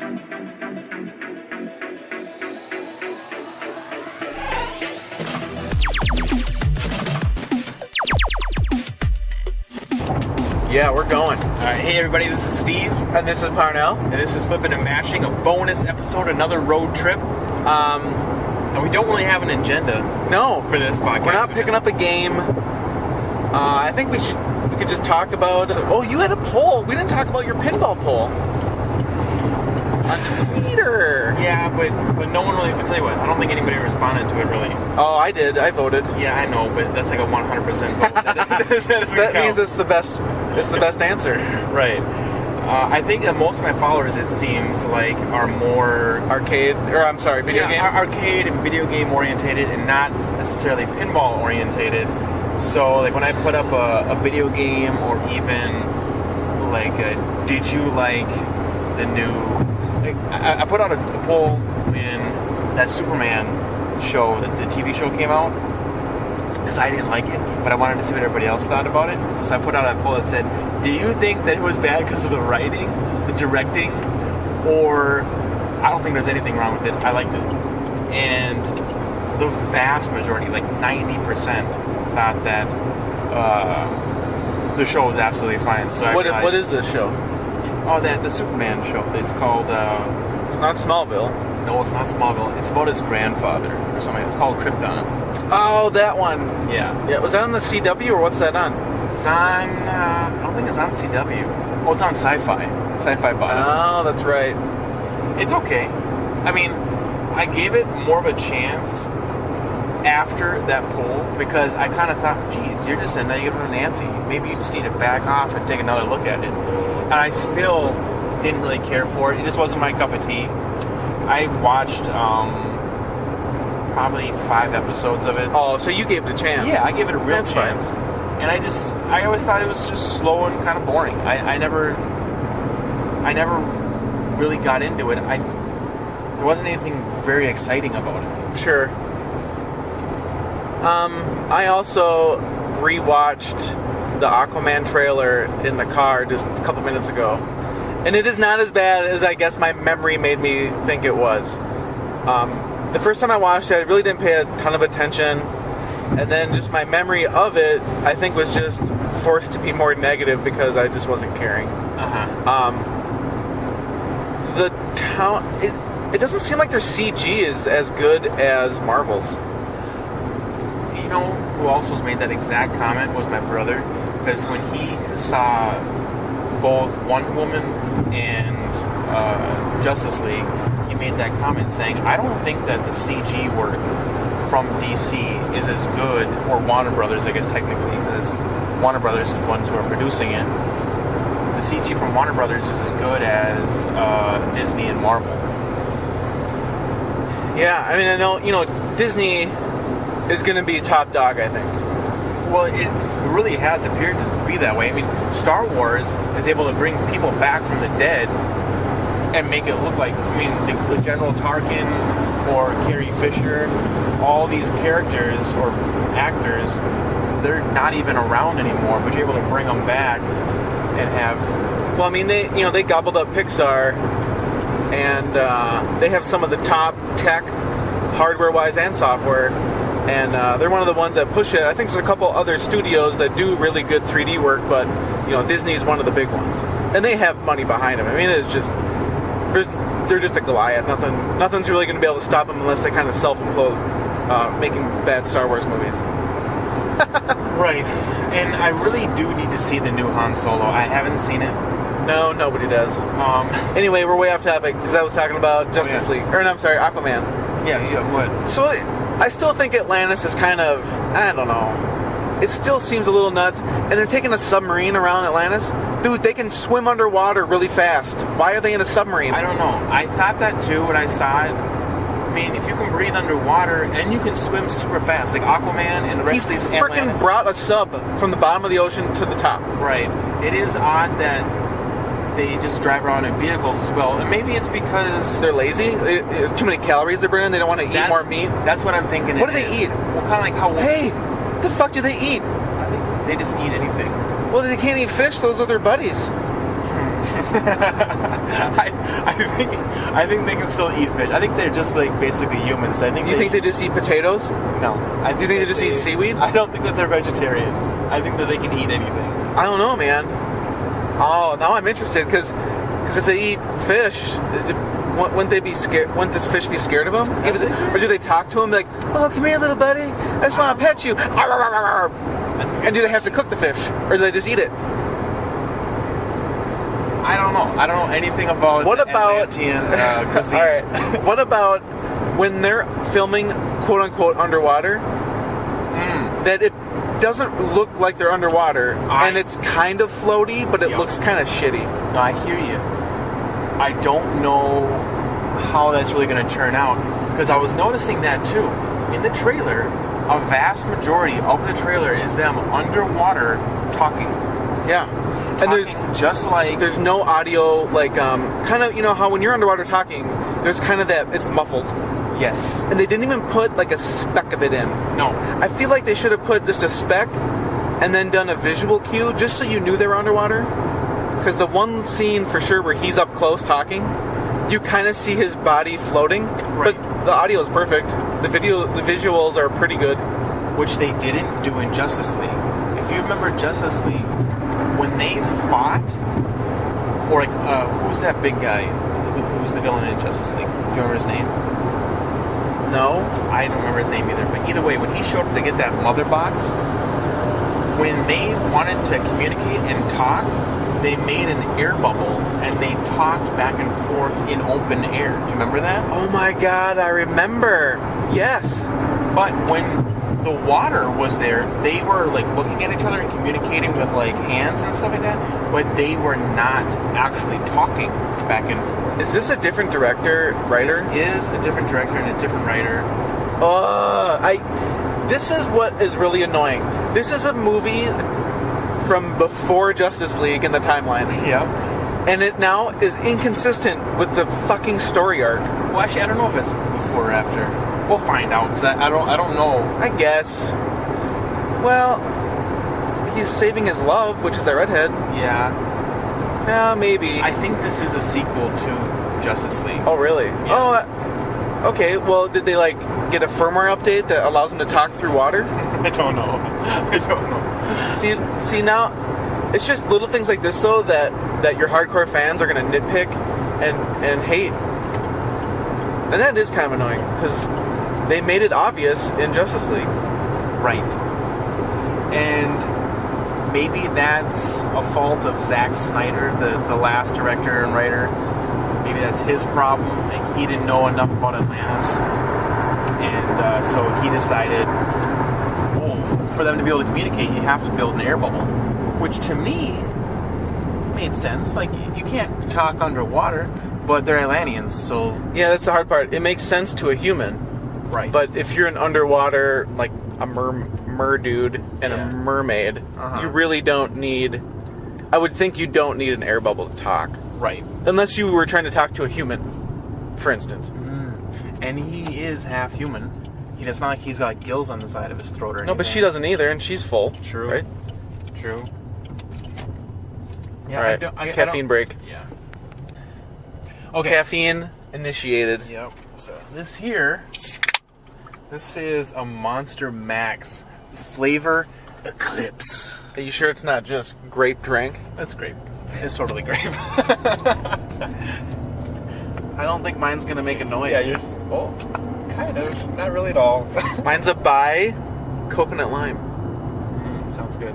Yeah, we're going. All right, hey everybody, this is Steve. And this is Parnell. And this is Flippin and Mashing, a bonus episode, another road trip. And we don't really have an agenda. No, for this podcast. We're not picking up a game. I think we could just talk about... Oh, you had a poll. We didn't talk about your pinball poll. On Twitter. Yeah, but no one really... I'll tell you what, I don't think anybody responded to it really. Oh, I did. I voted. Yeah, I know, but that's like a 100% vote. That means it's the best... It's the best answer. Right. I think that most of my followers, it seems like, are more... video game? Arcade and video game orientated and not necessarily pinball orientated. So, like, when I put up a video game or even, like, did you like the new... Like, I put out a poll when that Superman show, the TV show came out. Because I didn't like it, but I wanted to see what everybody else thought about it. So I put out a poll that said, do you think that it was bad because of the writing, the directing, or I don't think there's anything wrong with it, I liked it. And the vast majority, like 90%, thought that the show was absolutely fine. So what is this show? Oh, the Superman show. It's called... it's not Smallville. No, it's not Smallville. It's about his grandfather or something. It's called Krypton. Oh, that one. Yeah. Yeah. Was that on the CW or what's that on? It's on... I don't think it's on CW. Oh, it's on Sci-Fi. Sci-Fi Bottom. Oh, that's right. It's okay. I mean, I gave it more of a chance after that poll because I kind of thought, geez, you're just a negative Nancy. Maybe you just need to back off and take another look at it. And I still didn't really care for it. It just wasn't my cup of tea. I watched probably 5 episodes of it. Oh, so you gave it a chance. Yeah, I gave it a real chance. Fine. And I always thought it was just slow and kind of boring. I never really got into it. There wasn't anything very exciting about it. Sure. I also rewatched the Aquaman trailer in the car just a couple minutes ago. And it is not as bad as I guess my memory made me think it was. The first time I watched it, I really didn't pay a ton of attention. And then just my memory of it, I think, was just forced to be more negative because I just wasn't caring. The town... It doesn't seem like their CG is as good as Marvel's. You know who also made that exact comment was my brother. Because when he saw both Wonder Woman and Justice League, he made that comment saying, I don't think that the CG work from DC is as good, or Warner Brothers, I guess technically, because Warner Brothers is the ones who are producing it. The CG from Warner Brothers is as good as Disney and Marvel. Yeah, I mean, I know, Disney is going to be top dog, I think. Well, it really has appeared to be that way. I mean, Star Wars is able to bring people back from the dead and make it look like, the General Tarkin or Carrie Fisher, all these characters or actors, they're not even around anymore, but you're able to bring them back and have... Well, I mean, they gobbled up Pixar, and they have some of the top tech, hardware-wise and software, and they're one of the ones that push it. I think there's a couple other studios that do really good 3D work, but, Disney's one of the big ones. And they have money behind them. I mean, it's just... They're just a Goliath. Nothing's really going to be able to stop them unless they kind of self-implode, making bad Star Wars movies. Right. And I really do need to see the new Han Solo. I haven't seen it. No, nobody does. Anyway, we're way off topic because I was talking about Justice League. Or, no, I'm sorry, Aquaman. Yeah, what? So, I still think Atlantis is kind of, I don't know. It still seems a little nuts. And they're taking a submarine around Atlantis. Dude, they can swim underwater really fast. Why are they in a submarine? I don't know. I thought that too when I saw it. I mean, if you can breathe underwater and you can swim super fast, like Aquaman and the rest of these Atlantis... He freaking brought a sub from the bottom of the ocean to the top. Right. It is odd that they just drive around in vehicles as well. And maybe it's because... They're lazy? There's too many calories they're burning? They don't want to eat more meat? That's what I'm thinking. What do they eat? Well, kind of like how... Hey! What the fuck do they eat? I think they just eat anything. Well, they can't eat fish. Those are their buddies. I think they can still eat fish. I think they're just like basically humans. I think. You think they just eat potatoes? No. Do you think they just eat seaweed? I don't think that they're vegetarians. I think that they can eat anything. I don't know, man. Oh, now I'm interested because if they eat fish, wouldn't they be scared? Wouldn't this fish be scared of them? Or do they talk to him like, "Oh, come here, little buddy. I just want to pet you." And do they have to cook the fish, or do they just eat it? I don't know. I don't know anything about Atlantean cuisine. All right. What about when they're filming "quote unquote" underwater? That it doesn't look like they're underwater, and it's kind of floaty, but it looks kind of shitty. No, I hear you. I don't know how that's really going to turn out, because I was noticing that too. In the trailer, a vast majority of the trailer is them underwater talking. Yeah. And there's no audio, like, kind of, you know how when you're underwater talking, there's kind of that, it's muffled. Yes. And they didn't even put, like, a speck of it in. No. I feel like they should have put just a speck and then done a visual cue just so you knew they were underwater. Because the one scene for sure where he's up close talking, you kind of see his body floating. Right. But the audio is perfect. The visuals are pretty good. Which they didn't do in Justice League. If you remember Justice League, when they fought, or like, who's that big guy who's the villain in Justice League? Do you remember his name? No. I don't remember his name either. But either way, when he showed up to get that mother box, when they wanted to communicate and talk, they made an air bubble and they talked back and forth in open air. Do you remember that? Oh my god, I remember. Yes. But when the water was there, they were like looking at each other and communicating with like hands and stuff like that, but they were not actually talking back and forth. Is this a different director, writer? This is a different director and a different writer. This is what is really annoying. This is a movie from before Justice League in the timeline. Yep. And it now is inconsistent with the fucking story arc. Well, actually, I don't know if it's before or after. We'll find out, because I don't know. I guess. Well, he's saving his love, which is that redhead. Yeah. Maybe. I think this is a sequel to Justice League. Oh, really? Yeah. Oh, okay. Well, did they, like, get a firmware update that allows them to talk through water? I don't know. See, now, it's just little things like this, though, that your hardcore fans are going to nitpick and hate. And that is kind of annoying, because they made it obvious in Justice League. Right. And maybe that's a fault of Zack Snyder, the last director and writer. Maybe that's his problem. Like, he didn't know enough about Atlantis. And so he decided, for them to be able to communicate, you have to build an air bubble. Which to me made sense. Like, you can't talk underwater, but they're Atlanteans, so... Yeah, that's the hard part. It makes sense to a human. Right. But if you're an underwater, like a mer dude and a mermaid, you really don't need... I would think you don't need an air bubble to talk. Right. Unless you were trying to talk to a human, for instance. And he is half human. It's not like he's got gills on the side of his throat or anything. No, but she doesn't either, and she's full. True. Right? True. Yeah, all right, caffeine break. Yeah. Okay. Caffeine initiated. Yep. So this is a Monster Max Flavor Eclipse. Are you sure it's not just grape drink? That's grape. It's totally grape. I don't think mine's gonna make a noise. Yeah, yours. Oh, kind of. Not really at all. Mine's a Bai coconut lime. Sounds good.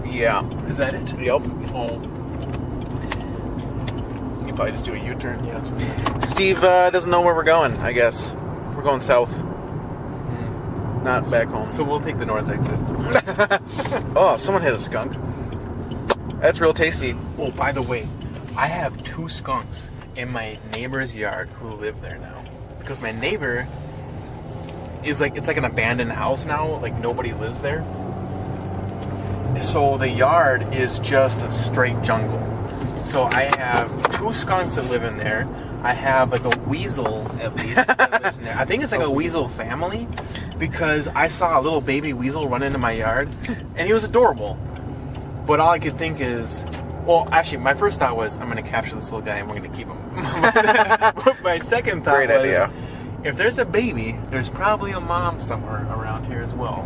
Yeah. Is that it? Yep. Oh. You can probably just do a U-turn. Yeah, that's what Steve doesn't know where we're going, I guess. We're going south. Not back home. So we'll take the north exit. Oh, someone hit a skunk. That's real tasty. Oh, by the way, I have 2 skunks in my neighbor's yard who live there now. Because my neighbor is like, it's like an abandoned house now. Like, nobody lives there. So the yard is just a straight jungle. So I have 2 skunks that live in there. I have like a weasel, at least, that lives in there. I think it's like a weasel family, because I saw a little baby weasel run into my yard, and he was adorable. But all I could think is, Well, actually, my first thought was, I'm going to capture this little guy and we're going to keep him. My second thought Great was, idea. if there's a baby, there's probably a mom somewhere around here as well.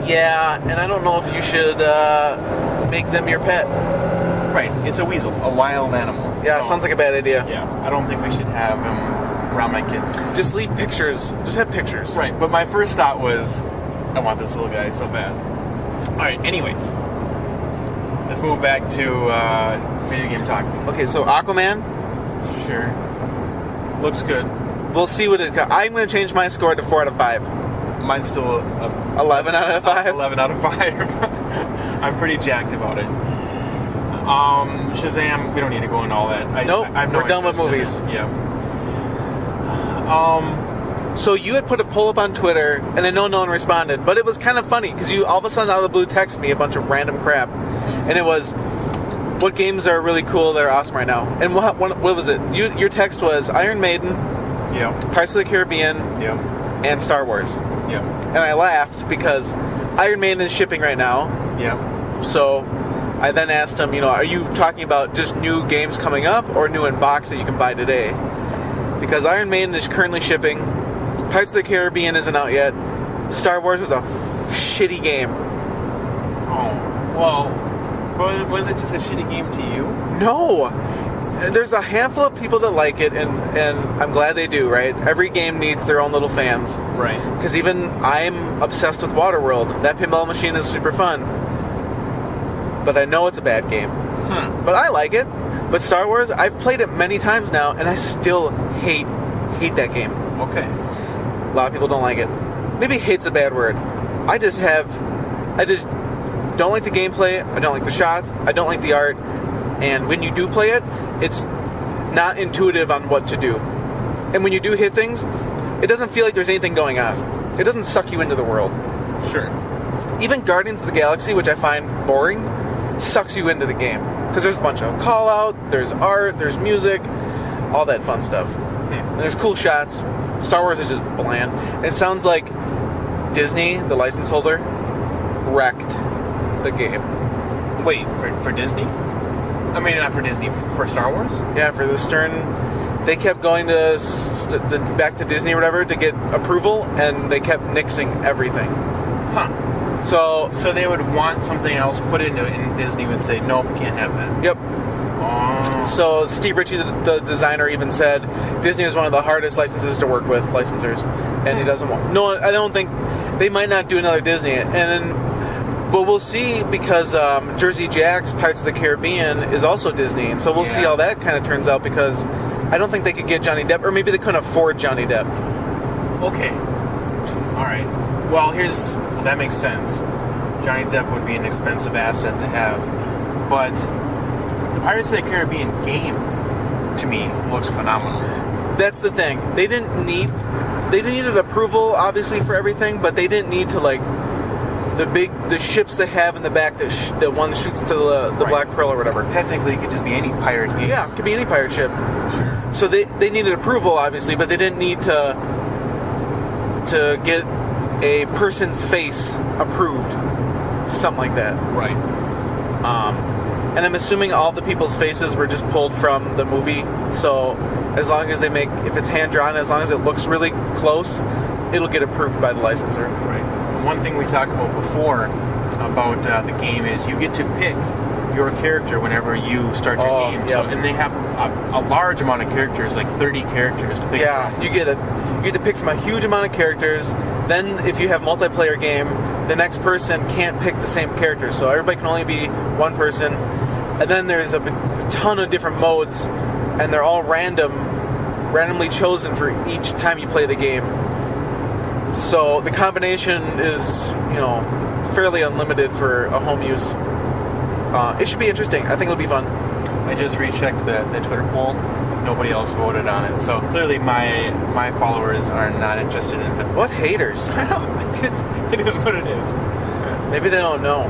Yeah, and I don't know if you should make them your pet. Right, it's a weasel, a wild animal. Yeah, So, sounds like a bad idea. Yeah, I don't think we should have him around my kids. Just leave pictures. Just have pictures. Right, but my first thought was, I want this little guy so bad. Alright, anyways. Let's move back to video game talk. Okay, so Aquaman, Sure. Looks good. we'll see what it... I'm going to change my score to 4 out of 5. Mine's still 11 out of 5? 11 out of 5. I'm pretty jacked about it. Shazam, we don't need to go into all that. Nope, we're done with movies. Yeah. So you had put a poll up on Twitter, and I know no one responded, but it was kind of funny, because you all of a sudden out of the blue text me a bunch of random crap. And it was, what games are really cool that are awesome right now? And what was it? Your text was Iron Maiden, Yeah. Pirates of the Caribbean, Yeah. and Star Wars. Yeah. And I laughed because Iron Maiden is shipping right now. Yeah. So I then asked him, are you talking about just new games coming up or new in box that you can buy today? Because Iron Maiden is currently shipping. Pirates of the Caribbean isn't out yet. Star Wars was a shitty game. Oh. Well, was it just a shitty game to you? No! There's a handful of people that like it, and I'm glad they do, right? Every game needs their own little fans. Right. Because even I'm obsessed with Waterworld. That pinball machine is super fun. But I know it's a bad game. But I like it. But Star Wars, I've played it many times now, and I still hate that game. Okay. A lot of people don't like it. Maybe hate's a bad word. I just don't like the gameplay. I don't like the shots. I don't like the art. And when you do play it, it's not intuitive on what to do. And when you do hit things, it doesn't feel like there's anything going on. It doesn't suck you into the world. Sure. Even Guardians of the Galaxy, which I find boring, sucks you into the game. Because there's a bunch of call-out, there's art, there's music, all that fun stuff. And there's cool shots. Star Wars is just bland. And it sounds like Disney, the license holder, wrecked the game. Wait, for Disney? I mean, not for Disney, for Star Wars? Yeah, for the Stern, they kept going to back to Disney or whatever to get approval, and they kept nixing everything. Huh. So they would want something else put into it, and Disney would say, nope, we can't have that. Yep. Oh. So Steve Ritchie, the designer, even said Disney is one of the hardest licenses to work with, licensors, and he doesn't want... No, I don't think... They might not do another Disney, but we'll see, because Jersey Jack's Pirates of the Caribbean is also Disney, and so we'll see how that kind of turns out, because I don't think they could get Johnny Depp, or maybe they couldn't afford Johnny Depp. Okay. All right. Well, that makes sense. Johnny Depp would be an expensive asset to have, but the Pirates of the Caribbean game, to me, looks phenomenal. That's the thing. They needed approval, obviously, for everything, but they didn't need to, like, the ships they have in the back, the one that shoots into the Right. Black Pearl or whatever. Technically, it could just be any pirate game. Yeah, it could be any pirate ship. Sure. So they needed approval, obviously, but they didn't need to get a person's face approved. Something like that. Right. And I'm assuming all the people's faces were just pulled from the movie. So as long as if it's hand-drawn, as long as it looks really close, it'll get approved by the licensor. Right. One thing we talked about before about the game is you get to pick your character whenever you start your game. Yep. So, and they have a large amount of characters, like 30 characters to pick Yeah, from. you get to pick from a huge amount of characters. Then if you have multiplayer game, the next person can't pick the same character. So everybody can only be one person. And then there's a ton of different modes, and they're all randomly chosen for each time you play the game. So the combination is, fairly unlimited for a home use. It should be interesting. I think it'll be fun. I just rechecked the Twitter poll. Nobody else voted on it. So clearly my followers are not interested in it. What haters? I know. It is what it is. Maybe they don't know.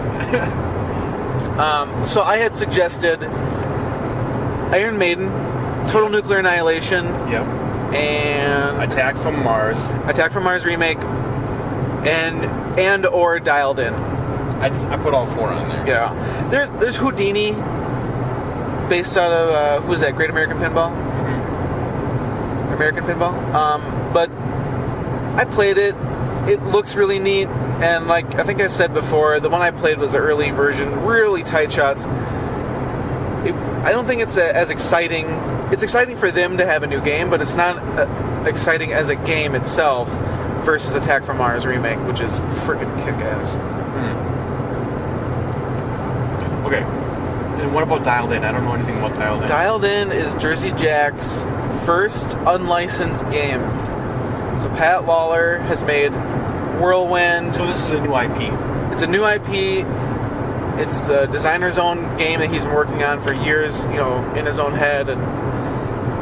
So I had suggested Iron Maiden, Total Nuclear Annihilation, Yep. and Attack from Mars. Attack from Mars remake, and or Dialed In. I put all 4 on there. Yeah. There's Houdini, based out of, who is that, Great American Pinball? Mm-hmm. American Pinball? But I played it. It looks really neat. And like I think I said before, the one I played was the early version, really tight shots. I don't think it's as exciting. It's exciting for them to have a new game, but it's not exciting as a game itself versus Attack from Mars Remake, which is freaking kick-ass. Okay. And what about Dialed In? I don't know anything about Dialed In. Dialed In is Jersey Jack's first unlicensed game. So Pat Lawler has made Whirlwind. So this is a new IP. It's a new IP. It's the designer's own game that he's been working on for years, in his own head, and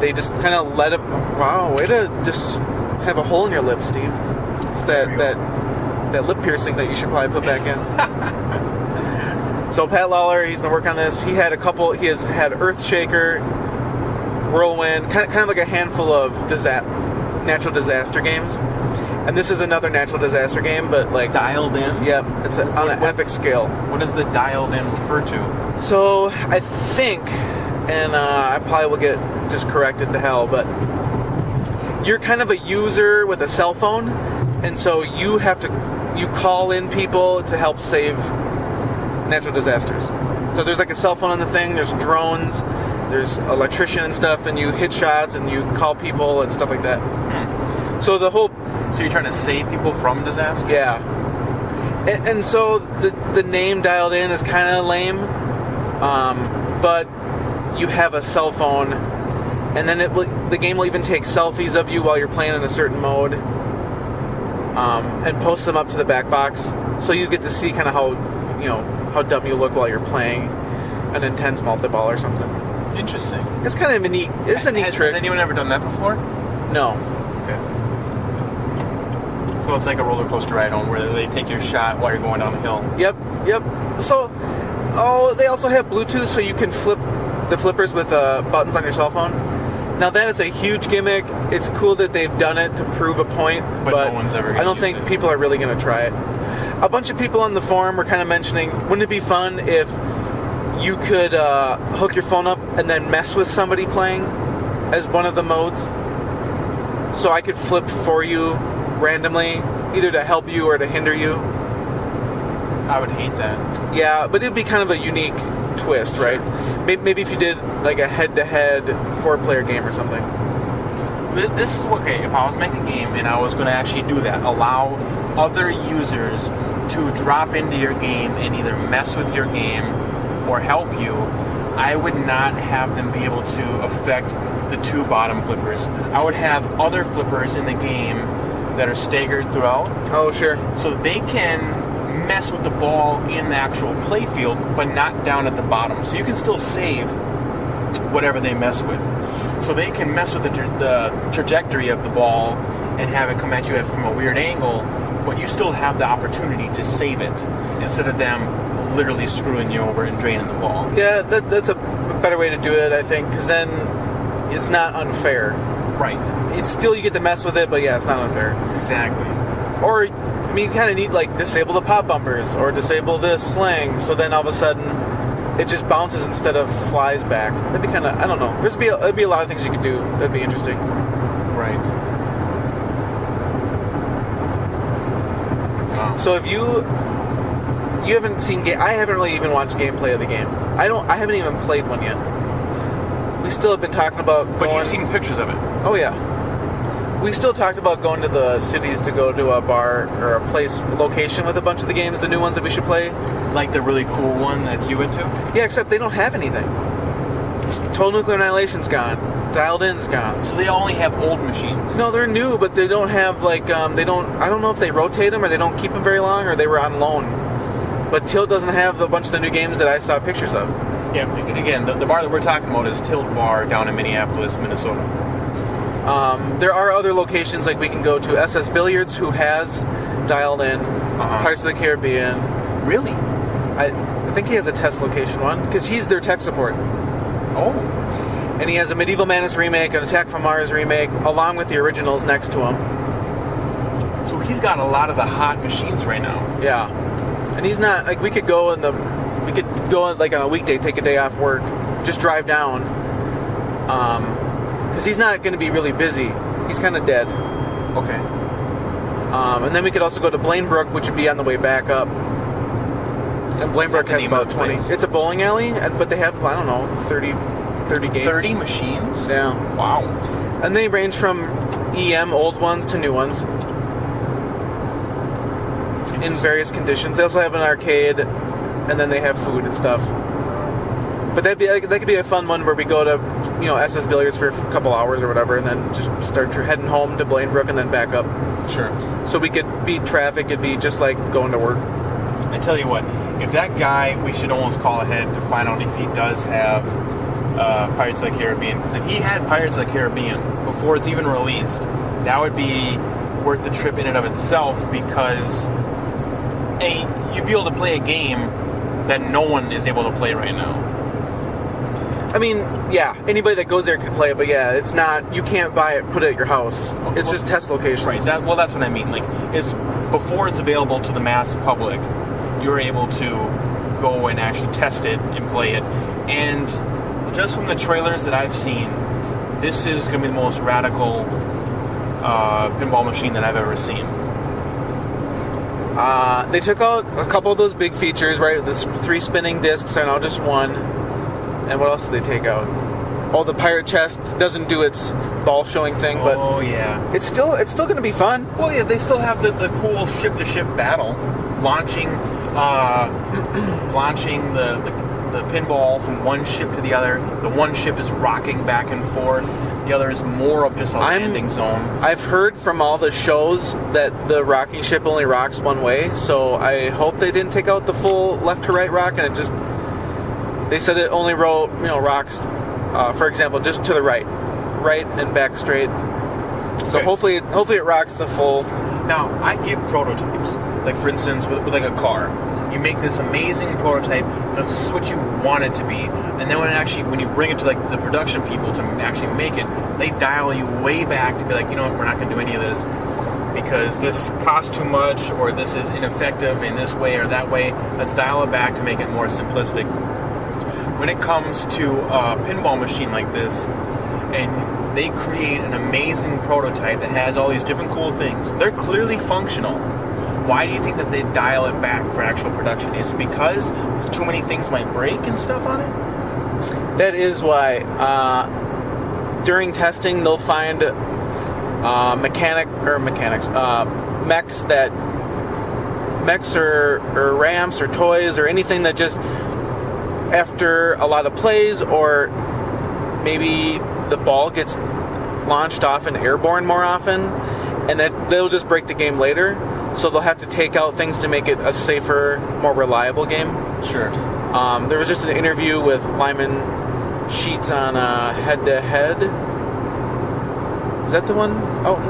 they just kind of let him. Wow, way to just have a hole in your lip, Steve. It's that lip piercing that you should probably put back in. So Pat Lawler, he's been working on this. He has had Earthshaker, Whirlwind, kind of like a handful of natural disaster games. And this is another natural disaster game, but like Dialed In? Yep, it's on an epic scale. What does the Dialed In refer to? So I think, and I probably will get just corrected to hell, but you're kind of a user with a cell phone, and so you call in people to help save natural disasters. So there's like a cell phone on the thing, there's drones, there's electrician and stuff, and you hit shots and you call people and stuff like that. So the whole... So you're trying to save people from disasters? Yeah. And so the name Dialed In is kind of lame, but you have a cell phone, and then the game will even take selfies of you while you're playing in a certain mode, and post them up to the back box, so you get to see kind of how dumb you look while you're playing an intense multi-ball or something. Interesting. It's kind of a neat trick. Has anyone ever done that before? No. Okay. So it's like a roller coaster ride on where they take your shot while you're going down the hill. Yep. So, they also have Bluetooth, so you can flip the flippers with buttons on your cell phone. Now that is a huge gimmick. It's cool that they've done it to prove a point, but no one's ever gonna I don't use think it. people are really going to try it. A bunch of people on the forum were kind of mentioning, wouldn't it be fun if you could hook your phone up and then mess with somebody playing as one of the modes? So I could flip for you randomly, either to help you or to hinder you. I would hate that. Yeah, but it'd be kind of a unique twist, Sure. right? Maybe if you did like a head-to-head 4-player game or something. This is okay. If I was making a game and I was going to actually do that, allow other users to drop into your game and either mess with your game or help you, I would not have them be able to affect the 2 bottom flippers. I would have other flippers in the game that are staggered throughout. Oh, sure. So they can mess with the ball in the actual play field, but not down at the bottom. So you can still save whatever they mess with. So they can mess with the trajectory of the ball and have it come at you from a weird angle, but you still have the opportunity to save it instead of them literally screwing you over and draining the ball. Yeah, that's a better way to do it, I think, because then it's not unfair. Right. It's still, you get to mess with it, but yeah, it's not unfair. Exactly. Or, I mean, you kind of need, like, disable the pop bumpers or disable this sling, so then all of a sudden it just bounces instead of flies back. That'd be kind of, I don't know. There'd be a lot of things you could do that'd be interesting. Right. So if you haven't seen I haven't really even watched gameplay of the game. I haven't even played one yet. We still have been talking about But you've seen pictures of it. Oh yeah. We still talked about going to the cities to go to a bar or a location with a bunch of the games, the new ones that we should play. Like the really cool one that you went to? Yeah, except they don't have anything. Total Nuclear Annihilation's gone. Dialed In's gone. So they only have old machines? No, they're new, but they don't have I don't know if they rotate them or they don't keep them very long or they were on loan. But Tilt doesn't have a bunch of the new games that I saw pictures of. Yeah, again, the bar that we're talking about is Tilt Bar down in Minneapolis, Minnesota. There are other locations, like we can go to SS Billiards, who has Dialed In, Pirates of the Caribbean. Really? I think he has a test location one, because he's their tech support. Oh. And he has a Medieval Manus remake, an Attack from Mars remake, along with the originals next to him. So he's got a lot of the hot machines right now. Yeah. And he's not like we could go like on a weekday, take a day off work, just drive down, because he's not going to be really busy. He's kind of dead. Okay. And then we could also go to Blainbrook, which would be on the way back up. And Blainbrook has about 20. It's a bowling alley, but they have, I don't know, 30 games. 30 machines? Yeah. Wow. And they range from EM old ones to new ones in various conditions. They also have an arcade, and then they have food and stuff. But that could be a fun one where we go to, SS Billiards for a couple hours or whatever, and then just start heading home to Blainbrook and then back up. Sure. So we could beat traffic. It'd be just like going to work. I tell you what, if that guy, we should almost call ahead to find out if he does have Pirates of the Caribbean. Because if he had Pirates of the Caribbean before it's even released, that would be worth the trip in and of itself, because you'd be able to play a game that no one is able to play right now. I mean, yeah, anybody that goes there could play it, but yeah, it's not, you can't buy it, put it at your house. Okay, it's just test locations. Right, that's what I mean. Like, it's before it's available to the mass public, you're able to go and actually test it and play it. And just from the trailers that I've seen, this is going to be the most radical pinball machine that I've ever seen. They took out a couple of those big features, right? The 3 spinning discs are now just 1. And what else did they take out? Oh, the pirate chest doesn't do its ball showing thing, but yeah, it's still going to be fun. Well, yeah, they still have the cool ship to ship battle, launching the pinball from one ship to the other. The one ship is rocking back and forth. The other is more of just a landing zone. I've heard from all the shows that the rocking ship only rocks one way, so I hope they didn't take out the full left to right rock, and it just. They said it only rocks, for example, just to the right and back straight. So hopefully it rocks the full. Now, I get prototypes. Like, for instance, with like a car. You make this amazing prototype, this is what you want it to be. And then when you bring it to like the production people to actually make it, they dial you way back to be like, we're not going to do any of this because this costs too much, or this is ineffective in this way or that way. Let's dial it back to make it more simplistic. When it comes to a pinball machine like this, and they create an amazing prototype that has all these different cool things, they're clearly functional. Why do you think that they dial it back for actual production? Is it because too many things might break and stuff on it? That is why. During testing, they'll find mechs or ramps or toys or anything that just, after a lot of plays, or maybe the ball gets launched off and airborne more often, and that they'll just break the game later. So they'll have to take out things to make it a safer, more reliable game. Sure. There was just an interview with Lyman Sheets on Head to Head. Is that the one out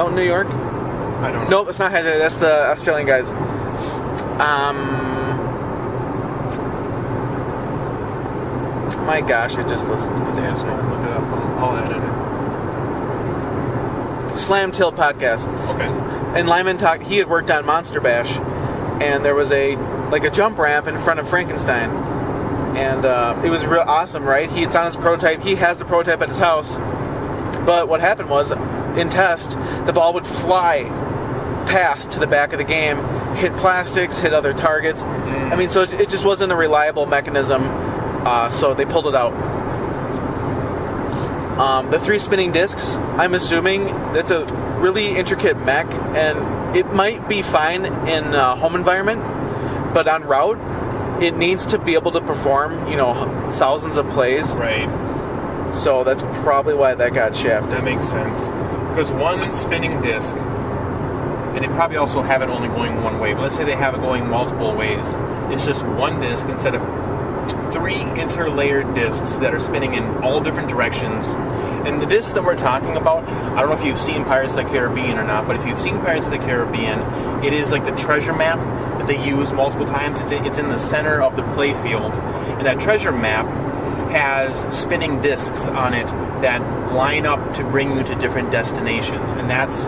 in New York? I don't know. Nope, it's not Head to Head. That's the Australian guys. My gosh, I just listened to the damn story. Look it up. I'll edit it. Slam Till podcast. Okay. And Lyman talked. He had worked on Monster Bash, and there was a jump ramp in front of Frankenstein, and it was real awesome, right? It's on his prototype. He has the prototype at his house, but what happened was, in test, the ball would fly past to the back of the game, hit plastics, hit other targets. I mean, so it just wasn't a reliable mechanism. So they pulled it out. The 3 spinning discs, I'm assuming it's a really intricate mech, and it might be fine in a home environment, but on route, it needs to be able to perform, thousands of plays. Right. So that's probably why that got shafted. That makes sense. Because one spinning disc, and they probably also have it only going one way, but let's say they have it going multiple ways. It's just one disc instead of 3 interlayered discs that are spinning in all different directions. And the discs that we're talking about, I don't know if you've seen Pirates of the Caribbean or not, but if you've seen Pirates of the Caribbean, it is like the treasure map that they use multiple times. It's in the center of the play field. And that treasure map has spinning discs on it that line up to bring you to different destinations. And that's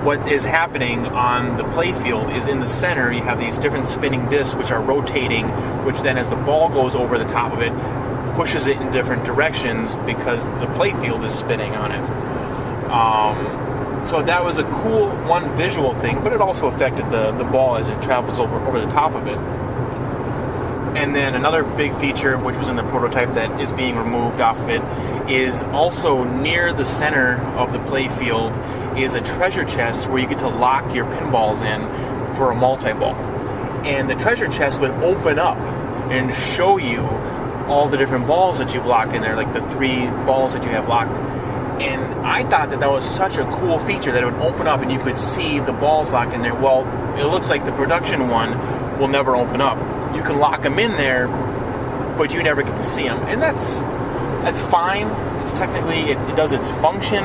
what is happening on the play field is in the center you have these different spinning discs which are rotating, which then as the ball goes over the top of it pushes it in different directions because the play field is spinning on it. So that was a cool one visual thing, but it also affected the ball as it travels over the top of it. And then another big feature, which was in the prototype that is being removed off of it, is also near the center of the play field is a treasure chest where you get to lock your pinballs in for a multi-ball. And the treasure chest would open up and show you all the different balls that you've locked in there, like the 3 balls that you have locked. And I thought that was such a cool feature that it would open up and you could see the balls locked in there. Well, it looks like the production one will never open up. You can lock them in there, but you never get to see them. And that's fine. It's technically, it does its function,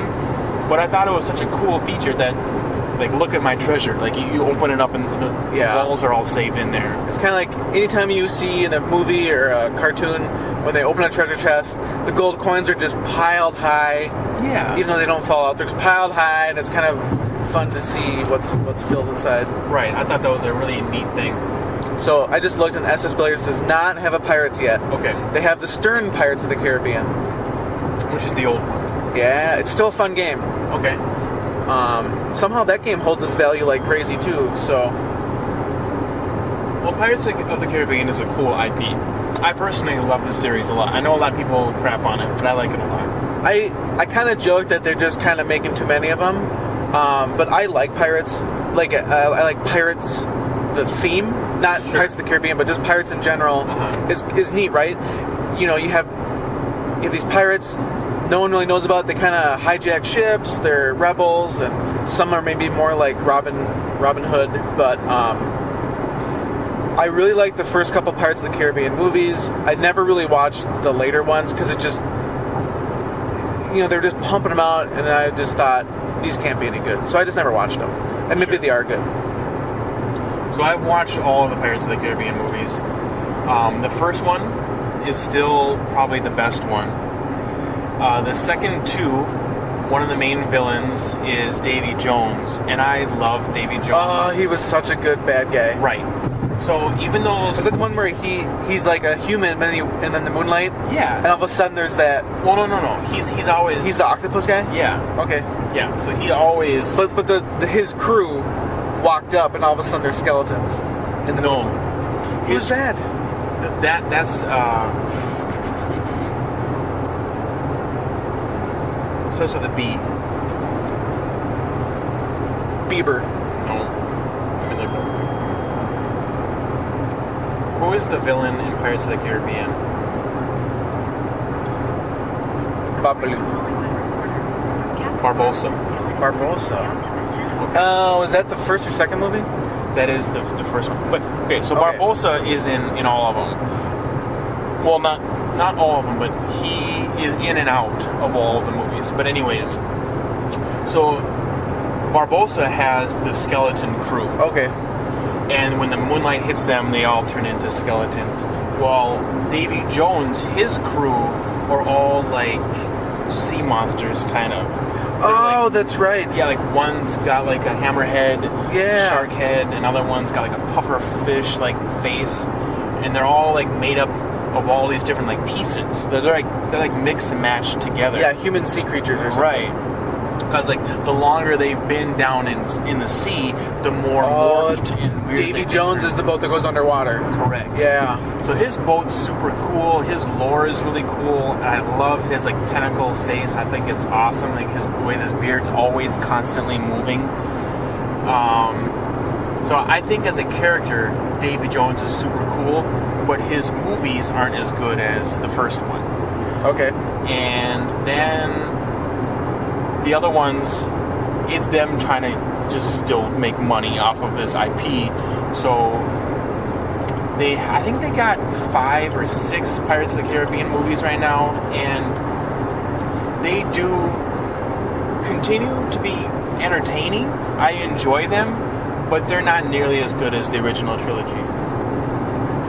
but I thought it was such a cool feature that, like, look at my treasure. Like, you open it up and the balls are all saved in there. It's kind of like anytime you see in a movie or a cartoon when they open a treasure chest, the gold coins are just piled high. Yeah. Even though they don't fall out, they're just piled high, and it's kind of fun to see what's filled inside. Right. I thought that was a really neat thing. So I just looked, and SS Billiards does not have a Pirates yet. Okay. They have the Stern Pirates of the Caribbean, which is the old one. Yeah, it's still a fun game. Okay. Somehow that game holds its value like crazy too. So, well, Pirates of the Caribbean is a cool IP. I personally love this series a lot. I know a lot of people crap on it, but I like it a lot. I kind of joke that they're just kind of making too many of them, but I like Pirates. Like I like Pirates, the theme, not Pirates of the Caribbean, but just Pirates in general is neat, right? You know, you have these pirates. No one really knows about. They kind of hijack ships. They're rebels, and some are maybe more like Robin Hood. But I really like the first couple Pirates of the Caribbean movies. I never really watched the later ones because it just, they're just pumping them out, and I just thought these can't be any good. So I just never watched them, and maybe they are good. So I've watched all of the Pirates of the Caribbean movies. The first one is still probably the best one. The second 2, one of the main villains is Davy Jones, and I love Davy Jones. Oh, he was such a good bad guy. Right. So even though... Is that the one where he's like a human and then the moonlight? Yeah. And all of a sudden there's that... Well, no. He's always... He's the octopus guy? Yeah. Okay. Yeah, so he always... But his crew walked up and all of a sudden there's skeletons. Who's that? That's... Starts with a B. Bieber. No. Let me look. Who is the villain in Pirates of the Caribbean? Barbossa. Okay. Oh, is that the first or second movie? That is the first one. But okay, so Barbossa is in all of them. Well, not all of them, but he is in and out of all of the movies. But anyways, so Barbossa has the skeleton crew. Okay. And when the moonlight hits them, they all turn into skeletons. While Davy Jones, his crew are all like sea monsters, kind of. That's right. Yeah, like one's got like a hammerhead, shark head, and other one's got like a puffer fish like face, and they're all like made up of all these different like pieces. They're like mixed and matched together. Yeah, human sea creatures or something. Right. Because like the longer they've been down in the sea, the more morphed and weird. Davy Jones is the boat that goes underwater. Correct. Yeah. So his boat's super cool. His lore is really cool. I love his like tentacle face. I think it's awesome. Like the way his beard's always constantly moving. So I think as a character, Davy Jones is super cool, but his movies aren't as good as the first one. Okay. And then the other ones, it's them trying to just still make money off of this IP. So I think they got 5 or 6 Pirates of the Caribbean movies right now, and they do continue to be entertaining. I enjoy them, but they're not nearly as good as the original trilogy,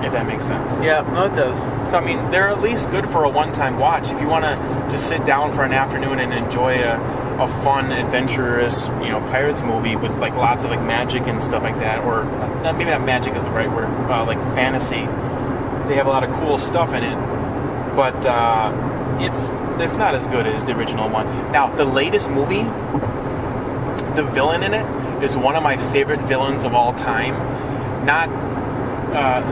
if that makes sense. Yeah, no, it does. So, I mean, they're at least good for a one-time watch. If you want to just sit down for an afternoon and enjoy a a fun, adventurous, pirates movie with like lots of like magic and stuff like that, or maybe not magic is the right word, like fantasy. They have a lot of cool stuff in it, but it's not as good as the original one. Now, the latest movie, the villain in it is one of my favorite villains of all time. Not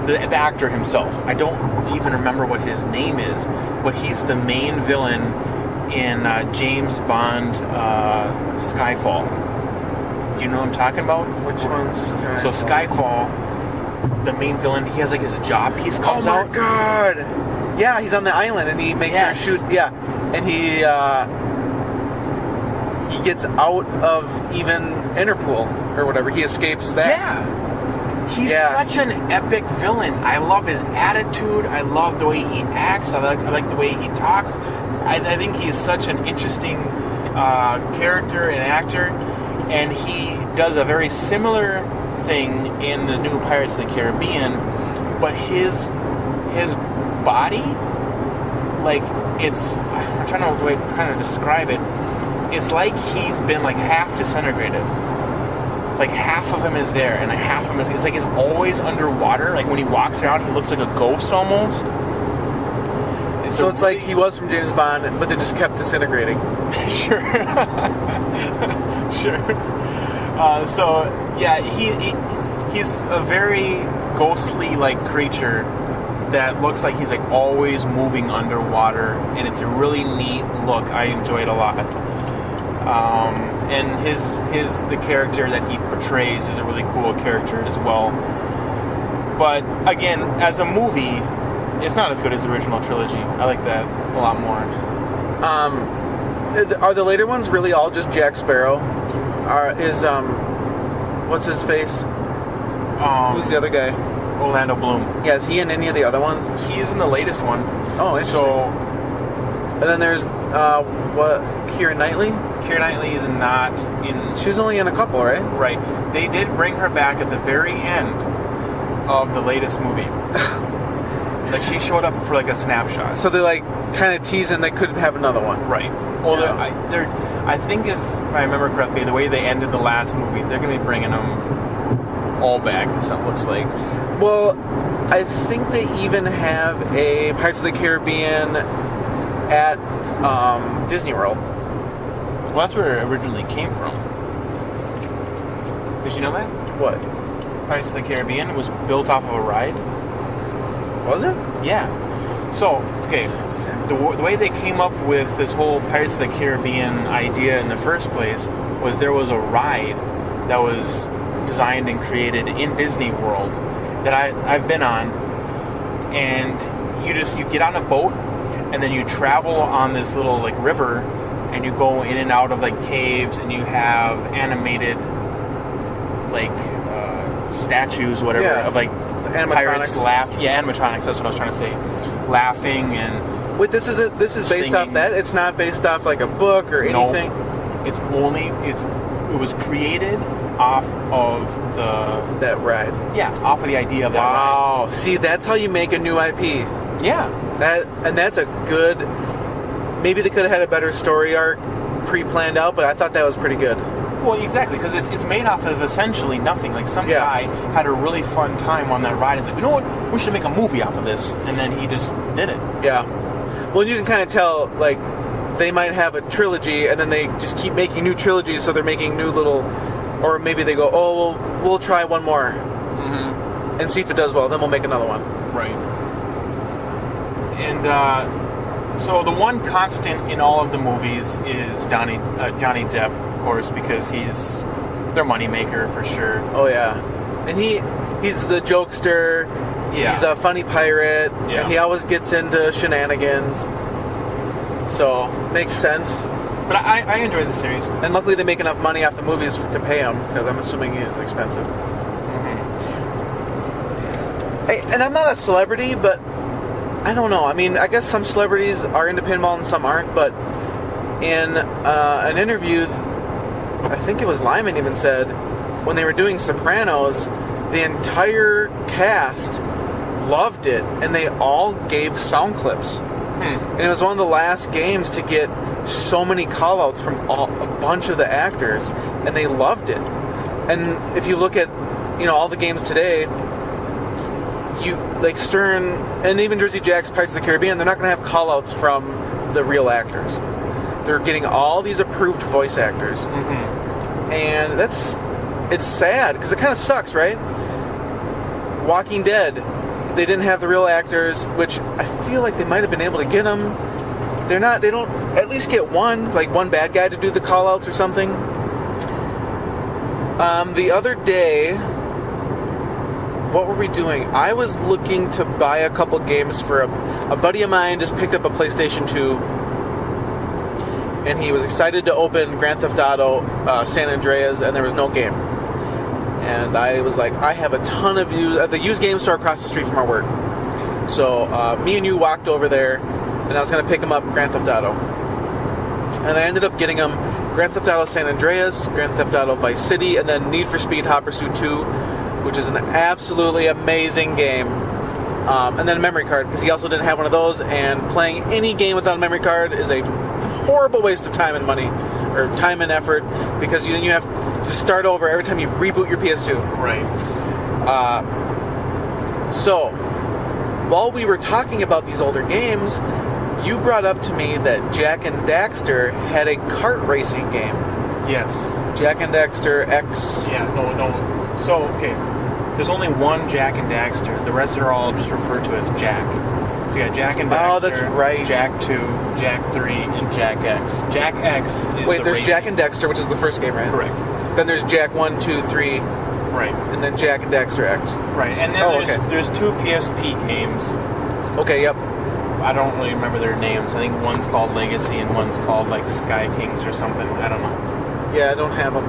the actor himself. I don't even remember what his name is, but he's the main villain in James Bond Skyfall. Do you know what I'm talking about? Which one's Skyfall? So Skyfall, the main villain, he has like his job piece comes out. Oh my god! Yeah, he's on the island and he makes her shoot. Yeah, and he gets out of even Interpol or whatever. He escapes that. Yeah. He's such an epic villain. I love his attitude. I love the way he acts. I like the way he talks. I think he's such an interesting character and actor, and he does a very similar thing in the new Pirates of the Caribbean, but his body, like, I'm trying to describe it. It's like he's been like half disintegrated. Like half of him is there, and half of him is. It's like he's always underwater. Like when he walks around, he looks like a ghost almost. So it's like he was from James Bond, but they just kept disintegrating. Sure. Sure. So yeah, he's a very ghostly like creature that looks like he's like always moving underwater, and it's a really neat look. I enjoy it a lot. And the character that he portrays is a really cool character as well. But again, as a movie, it's not as good as the original trilogy. I like that a lot more. Are the later ones really all just Jack Sparrow? What's his face? Who's the other guy? Orlando Bloom. Yeah, is he in any of the other ones? He's in the latest one. Oh, interesting. And then there's Keira Knightley? Keira Knightley is not in... She was only in a couple, right? Right. They did bring her back at the very end of the latest movie. Like, she showed up for like a snapshot. So they're like kind of teasing they could have another one. Right. Well, yeah. I think if I remember correctly, the way they ended the last movie, they're going to be bringing them all back, something looks like. Well, I think they even have a Pirates of the Caribbean at Disney World. Well, that's where it originally came from. Did you know that? What? Pirates of the Caribbean was built off of a ride. Was it? Yeah. So, okay, the way they came up with this whole Pirates of the Caribbean idea in the first place was there was a ride that was designed and created in Disney World that I've been on, and you get on a boat and then you travel on this little like river, and you go in and out of like caves, and you have animated like statues, whatever, of like pirates laugh. Yeah, animatronics. That's what I was trying to say. Laughing and wait, this is based singing. off that? It's not based off like a book or anything. It was created off of that ride. Yeah, off of the idea of that ride. Wow. See, that's how you make a new IP. Yeah. That's a good. Maybe they could have had a better story arc pre-planned out, but I thought that was pretty good. Well, exactly, because it's made off of essentially nothing. Like some guy had a really fun time on that ride. It's like, you know what? We should make a movie off of this, and then he just did it. Yeah. Well, you can kind of tell, like, they might have a trilogy, and then they just keep making new trilogies, so they're making new little, or maybe they go, oh, well, we'll try one more, and see if it does well. Then we'll make another one. Right. And so the one constant in all of the movies is Johnny Depp. Of course, because he's their moneymaker for sure. Oh yeah, and he's the jokester. Yeah. He's a funny pirate. Yeah. And he always gets into shenanigans. So makes sense. But I enjoy the series, and luckily they make enough money off the movies to pay him, because I'm assuming he is expensive. And I'm not a celebrity, but I don't know. I mean, I guess some celebrities are into pinball and some aren't. But in an interview, I think it was Lyman even said, when they were doing Sopranos, the entire cast loved it, and they all gave sound clips. And it was one of the last games to get so many call-outs from a bunch of the actors, and they loved it. And if you look at, all the games today, you like Stern and even Jersey Jack's Pirates of the Caribbean, they're not going to have call-outs from the real actors. They're getting all these approved voice actors. Mm-hmm. And it's sad, because it kind of sucks, right? Walking Dead, they didn't have the real actors, which I feel like they might have been able to get them. They don't at least get one bad guy to do the call-outs or something. The other day, what were we doing? I was looking to buy a couple games for a buddy of mine. Just picked up a PlayStation 2, and he was excited to open Grand Theft Auto San Andreas, and there was no game. And I was like, I have a ton of at the used game store across the street from our work. So me and you walked over there, and I was going to pick him up Grand Theft Auto. And I ended up getting him Grand Theft Auto San Andreas, Grand Theft Auto Vice City, and then Need for Speed Hot Pursuit 2, which is an absolutely amazing game. And then a memory card, because he also didn't have one of those, and playing any game without a memory card is a horrible waste of time and money, or time and effort, because you have to start over every time you reboot your PS2. Right. So, while we were talking about these older games, you brought up to me that Jack and Daxter had a kart racing game. Yes. Jack and Daxter X. Yeah, no. So, okay. There's only one Jack and Daxter. The rest are all just referred to as Jack. So you got Jack and Daxter. Oh, that's right. Jack 2, Jack 3, and Jack X. Jack X is Wait, the there's racing. Jack and Daxter, which is the first game, right? Correct. Then there's Jack 1, 2, 3. Right. And then Jack and Daxter X. Right. And then there's two PSP games. Okay, yep. I don't really remember their names. I think one's called Legacy and one's called like Sky Kings or something. I don't know. Yeah, I don't have them.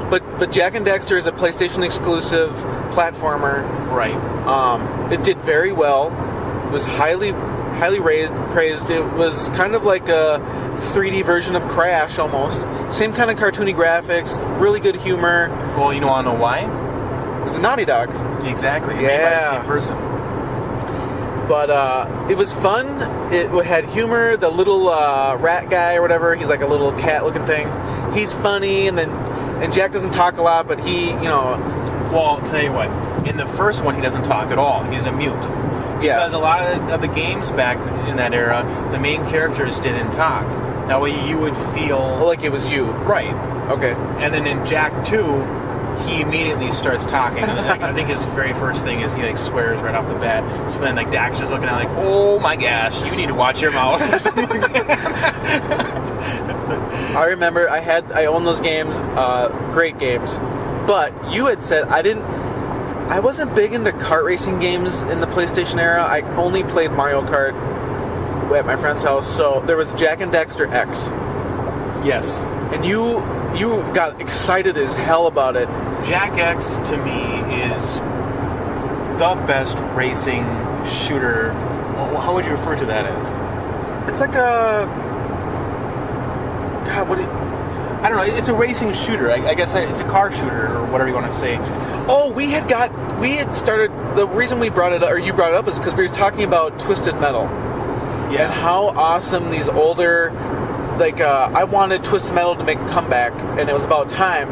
But Jack and Daxter is a PlayStation exclusive platformer. Right. It did very well. It was highly praised. It was kind of like a 3D version of Crash almost. Same kind of cartoony graphics, really good humor. Well, you want to know why? It was a Naughty Dog. Exactly. Yeah. Made by the same person. But it was fun. It had humor. The little rat guy or whatever, he's like a little cat-looking thing. He's funny, and Jack doesn't talk a lot, but he, Well, I'll tell you what. In the first one, he doesn't talk at all. He's a mute. Yeah. Because a lot of the games back in that era, the main characters didn't talk. That way you would feel... like it was you. Right. Okay. And then in Jack 2, he immediately starts talking. And I think his very first thing is he swears right off the bat. So then Daxter's looking at oh my gosh, you need to watch your mouth. Or something like that. I remember I owned those games, great games. But you had said I wasn't big into kart racing games in the PlayStation era. I only played Mario Kart at my friend's house. So there was Jack and Daxter X. Yes. And you got excited as hell about it. Jack X to me is the best racing shooter. How would you refer to that as? It's like a... God, what do you... I don't know. It's a racing shooter. I guess it's a car shooter or whatever you want to say. Oh, we had started... The reason we brought it up, or you brought it up, is because we were talking about Twisted Metal. Yeah. And how awesome these older... I wanted Twisted Metal to make a comeback, and it was about time.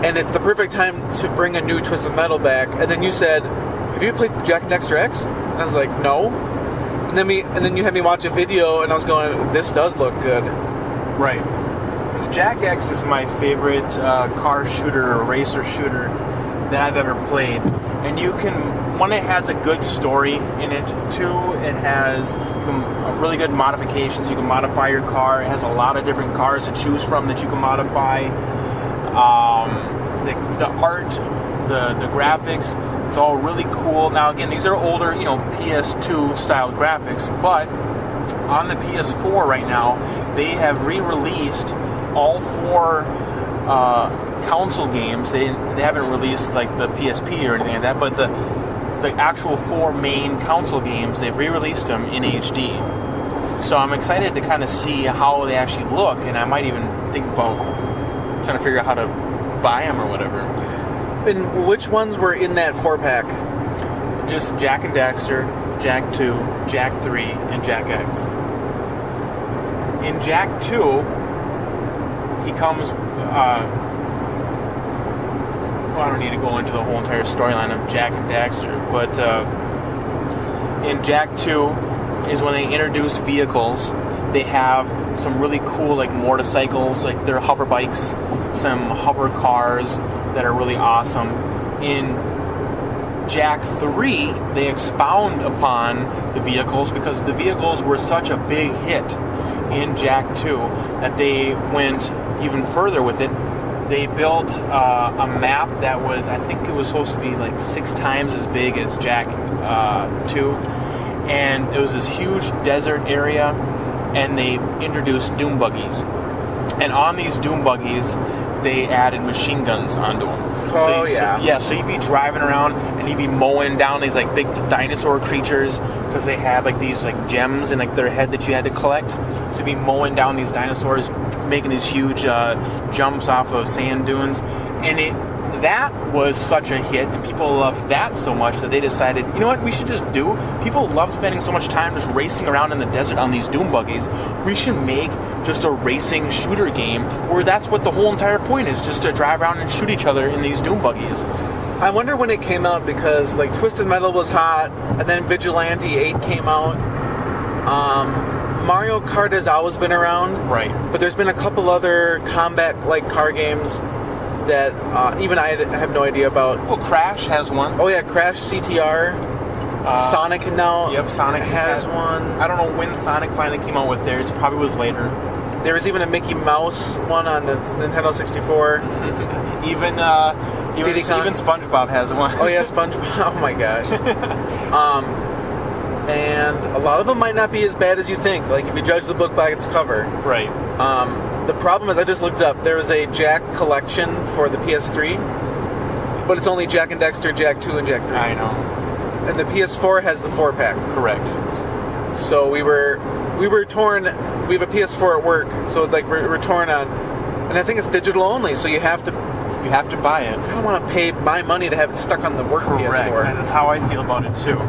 And it's the perfect time to bring a new Twisted Metal back. And then you said, have you played Jack and Daxter X? And I was like, no. And then you had me watch a video, and I was going, this does look good. Right. Jack X is my favorite car shooter or racer shooter that I've ever played. And one, it has a good story in it. Two, it has really good modifications. You can modify your car. It has a lot of different cars to choose from that you can modify. The art, the graphics, it's all really cool. Now, again, these are older, PS2 style graphics, but on the PS4 right now, they have re-released all 4 console games. They haven't released like the PSP or anything like that, but the actual 4 main console games, they've re-released them in HD. So I'm excited to kind of see how they actually look, and I might even think about trying to figure out how to buy them or whatever. And which ones were in that 4-pack? Just Jack and Daxter, Jack 2, Jack 3, and Jack X. In Jak 2, he comes... I don't need to go into the whole entire storyline of Jak and Daxter, but in Jak 2 is when they introduce vehicles. They have some really cool like motorcycles, like they're hover bikes, some hover cars that are really awesome. In Jak 3, they expound upon the vehicles because the vehicles were such a big hit in Jak 2 that they went even further with it. They built a map that was, I think it was supposed to be like 6 times as big as Jak 2. And it was this huge desert area, and they introduced doom buggies. And on these doom buggies, they added machine guns onto them. Oh, So you'd be driving around, and you'd be mowing down these like big dinosaur creatures, because they had like these like gems in like their head that you had to collect. So you'd be mowing down these dinosaurs, making these huge jumps off of sand dunes, and that was such a hit, and people loved that so much that they decided, you know what, we should just do. People love spending so much time just racing around in the desert on these doom buggies. We should make just a racing shooter game where that's what the whole entire point is, just to drive around and shoot each other in these doom buggies. I wonder when it came out, because like Twisted Metal was hot, and then Vigilante 8 came out. Mario Kart has always been around, right? But there's been a couple other combat-like car games that even I have no idea about. Well, Crash has one. Oh yeah, Crash CTR. Sonic now. Yep, Sonic has one. I don't know when Sonic finally came out with theirs. It probably was later. There was even a Mickey Mouse one on the Nintendo 64. even SpongeBob has one. Oh yeah, SpongeBob. Oh my gosh. And a lot of them might not be as bad as you think. Like if you judge the book by its cover. Right. The problem is, I just looked up. There was a Jak collection for the PS3, but it's only Jak and Daxter, Jak 2, and Jak 3. I know. And the PS4 has the 4-pack. Correct. So we were torn. We have a PS4 at work, so it's like we're torn on. And I think it's digital only, so you have to buy it. I don't want to pay my money to have it stuck on the work Correct. PS4. That's how I feel about it too.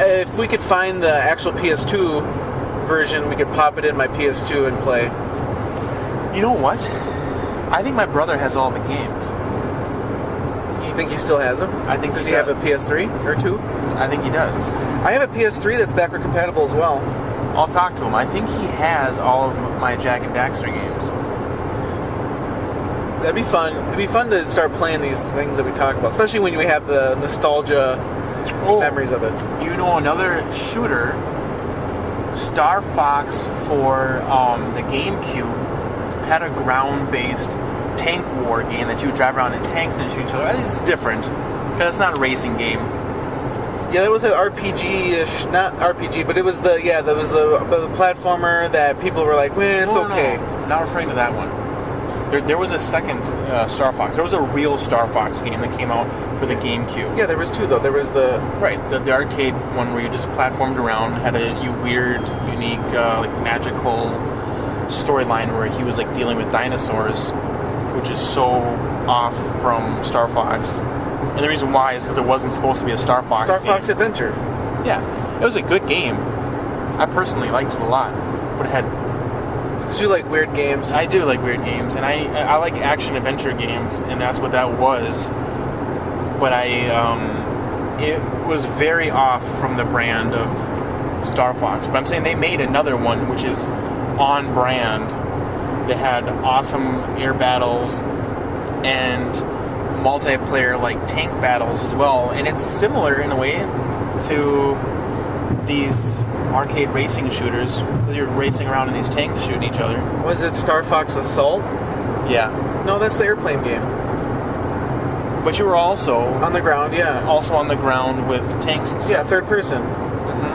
If we could find the actual PS2 version, we could pop it in my PS2 and play. You know what? I think my brother has all the games. You think he still has them? I think does he have a PS3 or 2? I think he does. I have a PS3 that's backward compatible as well. I'll talk to him. I think he has all of my Jak and Daxter games. That'd be fun. It'd be fun to start playing these things that we talk about, especially when we have the nostalgia memories of it. You know, another shooter, Star Fox for the GameCube, had a ground-based tank war game that you would drive around in tanks and shoot each other. I think it's different, because it's not a racing game. Yeah, it was an RPG-ish, not RPG, but it was the platformer that people were like, "Man, it's okay." No. I'm not referring to that one. There was a second Star Fox. There was a real Star Fox game that came out for the GameCube. Yeah, there was 2 though. There was the arcade one where you just platformed around, had a weird, unique, like magical storyline where he was like dealing with dinosaurs, which is so off from Star Fox. And the reason why is because there wasn't supposed to be a Star Fox game. Fox Adventure. Yeah, it was a good game. I personally liked it a lot, but it had. Because you like weird games. I do like weird games, and I like action adventure games, and that's what that was. But it was very off from the brand of Star Fox. But I'm saying they made another one which is on brand. They had awesome air battles and multiplayer like tank battles as well, and it's similar in a way to these arcade racing shooters, because you're racing around in these tanks shooting each other. Was it Star Fox Assault? Yeah. No, that's the airplane game. But you were also on the ground, yeah. Also on the ground with tanks and stuff. Yeah, third person. Mm-hmm.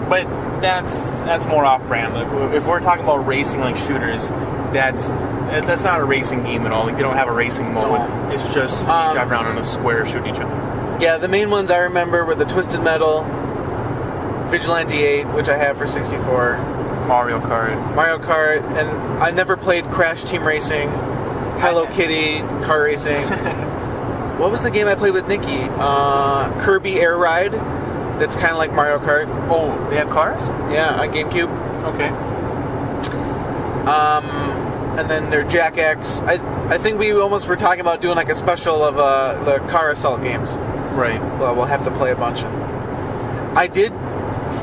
But that's more off-brand. Like, if we're talking about racing like shooters, that's not a racing game at all. Like, they don't have a racing mode. No. It's just you drive around on a square shooting each other. Yeah, the main ones I remember were the Twisted Metal, Vigilante 8, which I have for 64. Mario Kart, and I never played Crash Team Racing, Hello Kitty Car Racing. What was the game I played with Nikki? Kirby Air Ride. that's kind of like Mario Kart. Oh, they have cars? Yeah, on GameCube. Okay. And then their Jack X. I think we almost were talking about doing like a special of the car assault games. Right. Well, we'll have to play a bunch. I did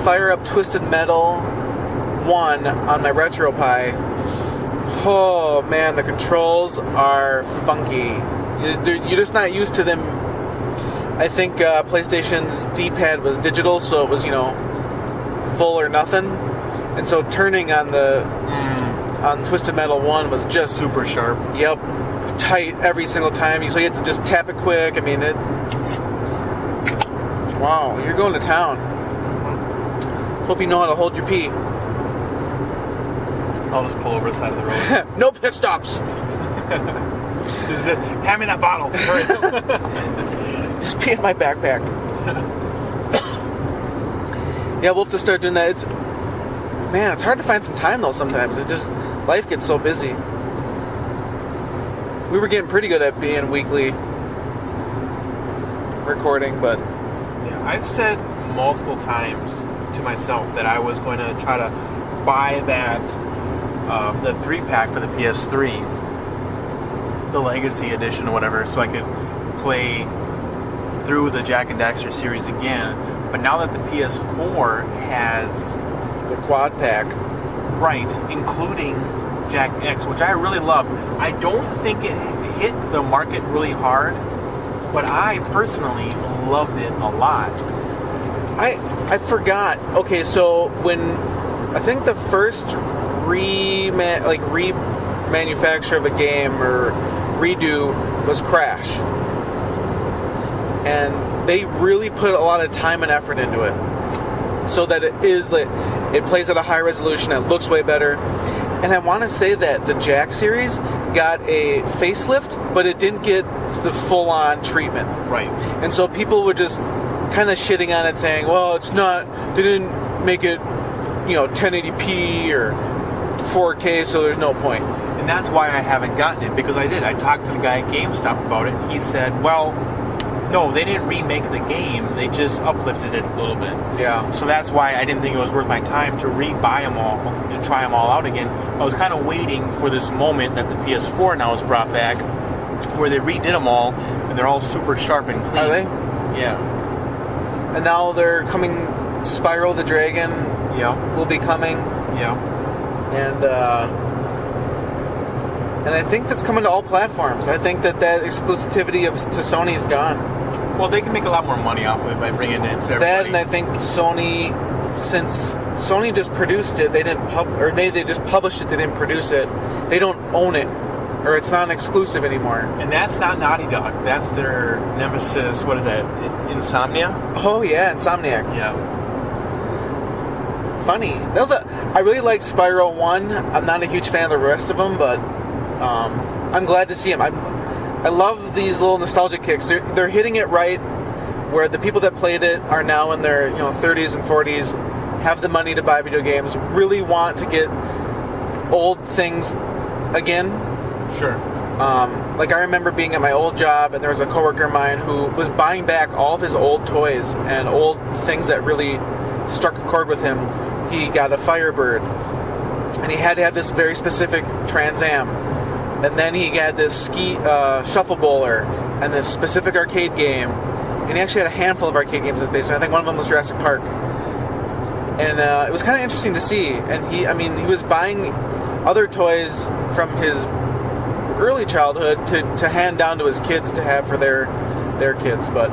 fire up Twisted Metal 1 on my RetroPie. Oh man, the controls are funky. You're just not used to them. I think PlayStation's D-pad was digital, so it was, full or nothing. And so turning on on Twisted Metal 1 was just super sharp. Yep. Tight every single time. So you have to just tap it quick. I mean, wow, you're going to town. Hope you know how to hold your pee. I'll just pull over the side of the road. No pit stops. Hand me that bottle. Hurry. Just pee in my backpack. Yeah, we'll have to start doing that. It's hard to find some time though sometimes. It's just, life gets so busy. We were getting pretty good at being weekly recording, but... Yeah, I've said multiple times to myself that I was going to try to buy that, the 3-pack for the PS3, the Legacy Edition or whatever, so I could play through the Jak and Daxter series again. But now that the PS4 has... the quad pack. Right, including Jak X, which I really love. I don't think it hit the market really hard, but I personally loved it a lot. I forgot. Okay, so when I think the first remanufacture of a game or redo was Crash, and they really put a lot of time and effort into it, so that it plays at a high resolution. It looks way better. And I want to say that the Jak series got a facelift, but it didn't get the full-on treatment. Right. And so people were just kind of shitting on it, saying, well, it's not, they didn't make it, 1080p or 4K, so there's no point. And that's why I haven't gotten it, because I talked to the guy at GameStop about it. He said, well, no, they didn't remake the game. They just uplifted it a little bit. Yeah. So that's why I didn't think it was worth my time to re-buy them all and try them all out again. I was kind of waiting for this moment that the PS4 now has brought back, where they redid them all, and they're all super sharp and clean. Are they? Yeah. And now they're coming, Spyro the Dragon will be coming. Yeah. And I think that's coming to all platforms. I think that exclusivity to Sony is gone. Well, they can make a lot more money off of it by bringing it to everybody. That, and I think Sony, since Sony just produced it, they didn't or maybe they just published it, they didn't produce it. They don't own it, or it's not exclusive anymore. And that's not Naughty Dog. That's their nemesis. What is that? Insomnia? Oh yeah, Insomniac. Yeah. Funny. I really liked Spyro 1. I'm not a huge fan of the rest of them, but I'm glad to see them. I love these little nostalgia kicks. They're hitting it right, where the people that played it are now in their 30s and 40s, have the money to buy video games, really want to get old things again. Sure. Like I remember being at my old job, and there was a coworker of mine who was buying back all of his old toys and old things that really struck a chord with him. He got a Firebird, and he had to have this very specific Trans Am. And then he got this shuffle bowler and this specific arcade game. And he actually had a handful of arcade games in his basement. I think one of them was Jurassic Park. And it was kind of interesting to see. And he was buying other toys from his early childhood to hand down to his kids to have for their kids. But,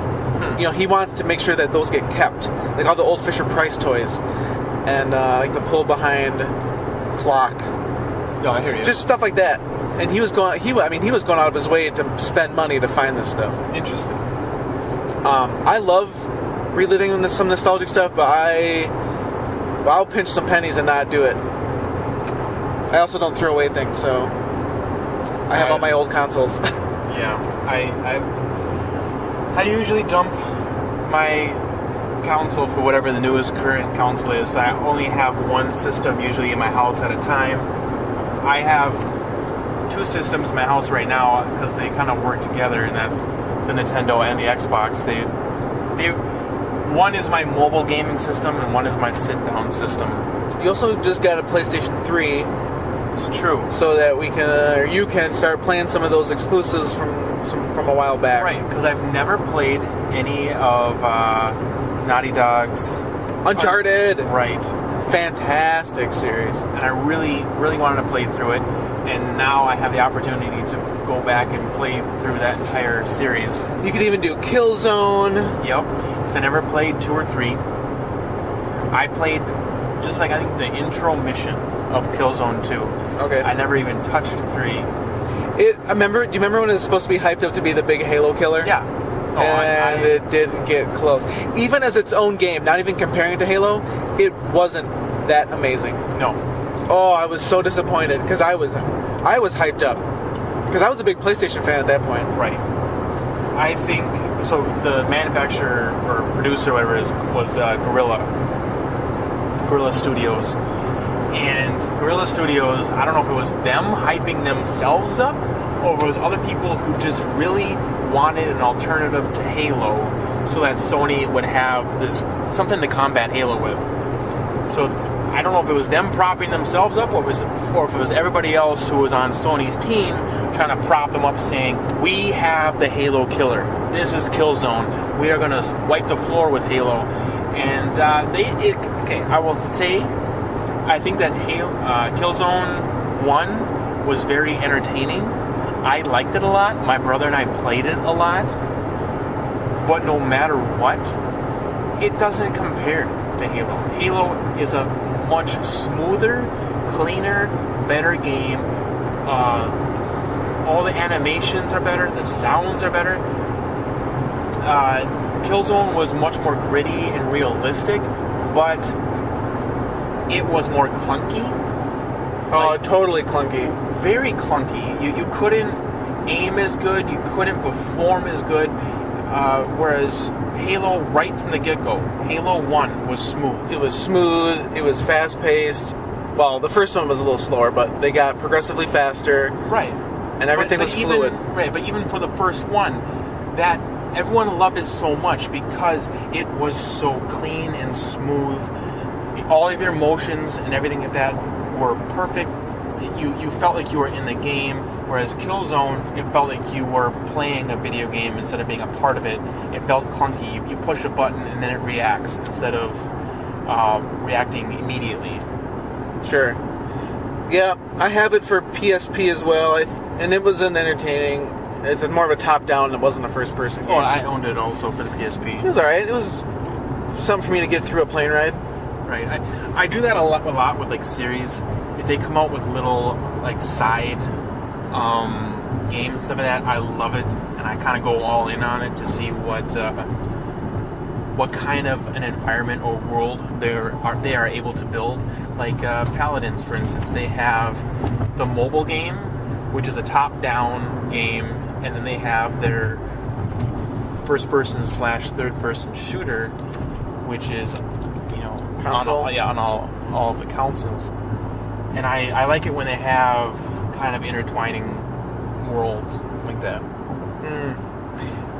he wants to make sure that those get kept. Like all the old Fisher-Price toys. And like the pull-behind clock. No, I hear you. Just stuff like that. And he was going out of his way to spend money to find this stuff. Interesting. I love reliving some nostalgic stuff, but I'll pinch some pennies and not do it. I also don't throw away things, so I have all my old consoles. Yeah, I usually dump my console for whatever the newest current console is. I only have one system usually in my house at a time. I have two systems in my house right now because they kind of work together, and that's the Nintendo and the Xbox. one is my mobile gaming system and one is my sit-down system. You also just got a PlayStation 3. It's true. So that we can, or you can start playing some of those exclusives from a while back. Right, because I've never played any of Naughty Dog's Uncharted. Right. Fantastic series. And I really, really wanted to play through it. And now I have the opportunity to go back and play through that entire series. You could even do Killzone. Yep. Because I never played 2 or 3. I played just like I think the intro mission of Killzone 2. Okay. I never even touched 3. Do you remember when it was supposed to be hyped up to be the big Halo killer? Yeah. Oh, and it didn't get close. Even as its own game, not even comparing it to Halo, it wasn't that amazing. No. Oh, I was so disappointed because I was hyped up because I was a big PlayStation fan at that point. Right. I think so. The manufacturer or producer, whatever it is, was Guerrilla Studios, and Guerrilla Studios. I don't know if it was them hyping themselves up, or if it was other people who just really wanted an alternative to Halo, so that Sony would have this something to combat Halo with. So I don't know if it was them propping themselves up, or if it was everybody else who was on Sony's team trying to prop them up, saying, "We have the Halo killer. This is Killzone. We are going to wipe the floor with Halo." And I will say, I think that Killzone 1 was very entertaining. I liked it a lot. My brother and I played it a lot. But no matter what, it doesn't compare to Halo. Halo is a much smoother, cleaner, better game. All the animations are better. The sounds are better. Killzone was much more gritty and realistic, but it was more clunky. Oh, totally clunky. Very clunky. You couldn't aim as good. You couldn't perform as good. Whereas Halo, right from the get-go, Halo 1 was smooth. It was smooth. It was fast-paced. Well, the first one was a little slower, but they got progressively faster. Right. And everything was fluid. Right, but even for the first one, that everyone loved it so much because it was so clean and smooth. All of your motions and everything like that were perfect. You felt like you were in the game, whereas Killzone, it felt like you were playing a video game instead of being a part of it. It felt clunky. You push a button and then it reacts instead of reacting immediately. Sure. Yeah, I have it for PSP as well, and it was an entertaining. It's more of a top-down. It wasn't a first-person game. Oh, I owned it also for the PSP. It was alright. It was something for me to get through a plane ride. Right. I do that a lot with like series. If they come out with little like side games and stuff like that, I love it, and I kind of go all in on it to see what kind of an environment or world they are able to build. Like Paladins, for instance, they have the mobile game, which is a top-down game, and then they have their first-person / third-person shooter, which is console? on all of the consoles. And I like it when they have kind of intertwining worlds like that.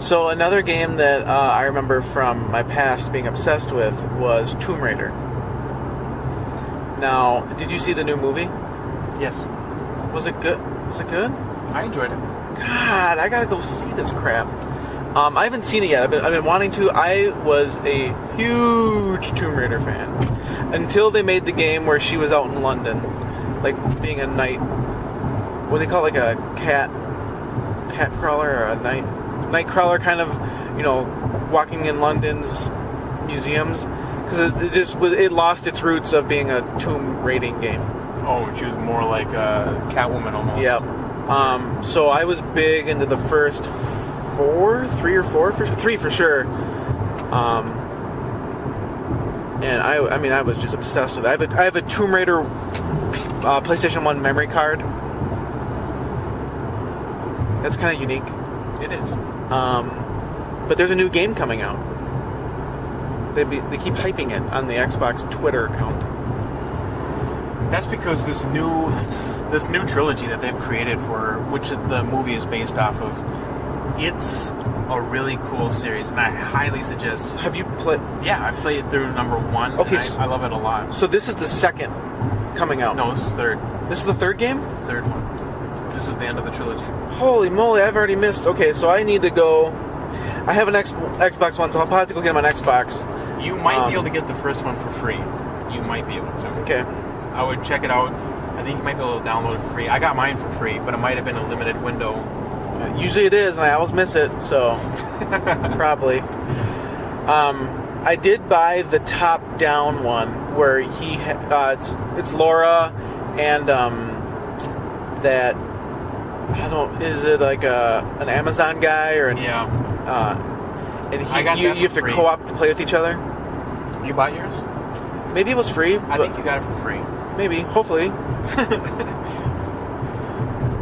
So another game that I remember from my past being obsessed with was Tomb Raider. Now, did you see the new movie? Yes. Was it good? Was it good? I enjoyed it. God, I gotta go see this crap. I haven't seen it yet. I've been wanting to. I was a huge Tomb Raider fan until they made the game where she was out in London, like being a night. What do they call it? Like a cat crawler or a night crawler, kind of, walking in London's museums, because it lost its roots of being a tomb raiding game. Oh, she was more like a Catwoman almost. Yep. So I was big into the first 3 for sure. And I was just obsessed with it. I have a Tomb Raider PlayStation 1 memory card. That's kind of unique. It is. But there's a new game coming out. They keep hyping it on the Xbox Twitter account. That's because this new trilogy that they've created, for which the movie is based off of, It's a really cool series, and I highly suggest. Have you played? Yeah, I played through number 1. Okay, and I love it a lot. So this is the second coming out. No, this is third. This is the third game? Third one. This is the end of the trilogy. Holy moly, I've already missed. Okay, so I need to go. I have an Xbox One, so I'll probably have to go get my Xbox. You might be able to get the first one for free. You might be able to. Okay. I would check it out. I think you might be able to download it for free. I got mine for free, but it might have been a limited window. Usually it is, and I always miss it, so probably. I did buy the top-down one where it's Laura and that is it like an Amazon guy or an and you have to co-op to play with each other. You bought yours? Maybe it was free. I think you got it for free. Maybe, hopefully.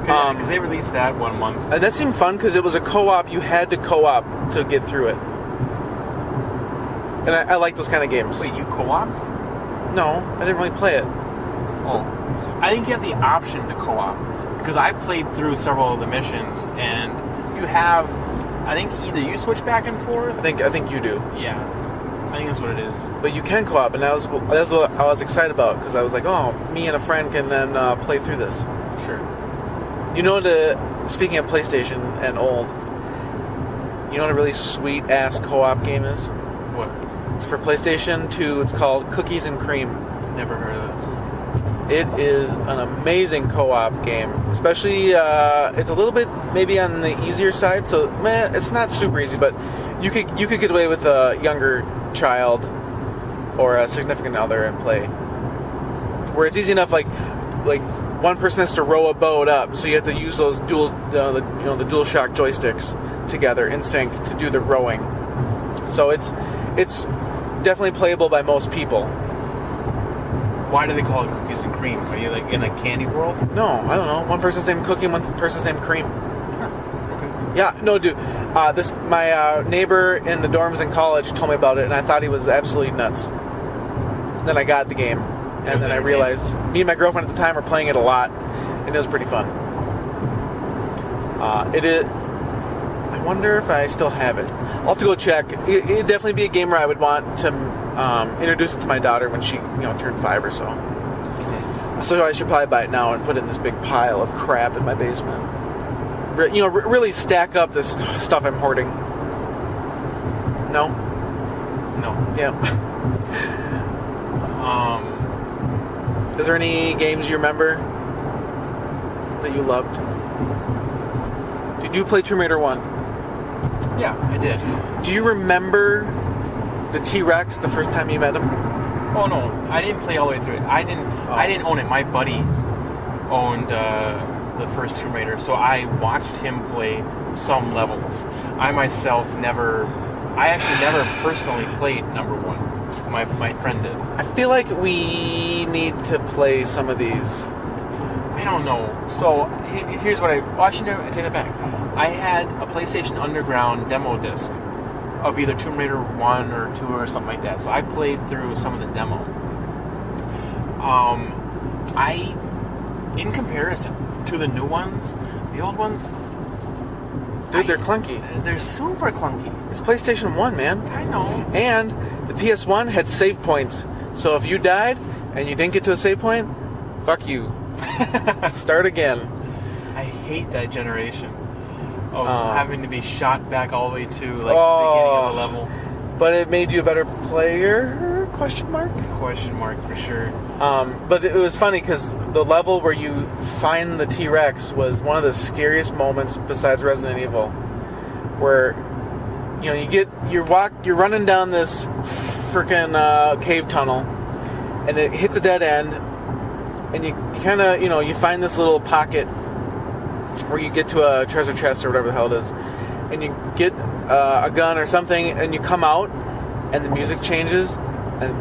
Because they released that 1 month. That seemed fun because it was a co-op. You had to co-op to get through it. And I like those kind of games. Wait, you co-opted? No, I didn't really play it. Oh. I think you have the option to co-op. Because I played through several of the missions, and you have... I think either you switch back and forth. I think you do. Yeah. I think that's what it is. But you can co-op, and that's what I was excited about. Because I was like, oh, me and a friend can then play through this. Sure. You know, speaking of PlayStation and old, you know what a really sweet-ass co-op game is? What? It's for PlayStation 2. It's called Cookies and Cream. Never heard of it. It is an amazing co-op game. Especially, it's a little bit maybe on the easier side, so it's not super easy, but you could get away with a younger child or a significant other and play. Where it's easy enough, like one person has to row a boat up, so you have to use those the DualShock joysticks together in sync to do the rowing. So it's definitely playable by most people. Why do they call it Cookies and Cream? Are you like in a candy world? No, I don't know. One person's named Cookie, one person's named Cream. Huh. Okay. Yeah, no, dude. My neighbor in the dorms in college told me about it, and I thought he was absolutely nuts. Then I got the game, and then I realized me and my girlfriend at the time were playing it a lot, and it was pretty fun. It is. I wonder if I still have it. I'll have to go check. It'd definitely be a game where I would want to introduce it to my daughter when she turned 5 or so. Mm-hmm. So I should probably buy it now and put it in this big pile of crap in my basement. Really stack up this stuff I'm hoarding. No? No. Yeah. Is there any games you remember that you loved? Did you play Tomb Raider 1? Yeah, I did. Do you remember the T-Rex the first time you met him? Oh no, I didn't play all the way through it. I didn't own it. My buddy owned the first Tomb Raider, so I watched him play some levels. I myself I actually never personally played number 1. My friend did. I feel like we need to play some of these. I don't know. So here's what I take that back. I had a PlayStation Underground demo disc of either Tomb Raider 1 or 2 or something like that. So I played through some of the demo. In comparison to the new ones, the old ones, dude, they're clunky. They're super clunky. It's PlayStation 1, man. I know. And the PS1 had save points. So if you died and you didn't get to a save point, fuck you. Start again. I hate that generation of having to be shot back all the way to the beginning of the level. But it made you a better player? Question mark For sure. But it was funny because the level where you find the T-Rex was one of the scariest moments besides Resident Evil, where you're running down this freaking cave tunnel, and it hits a dead end, and you kind of you find this little pocket where you get to a treasure chest or whatever the hell it is, and you get a gun or something, and you come out, and the music changes, and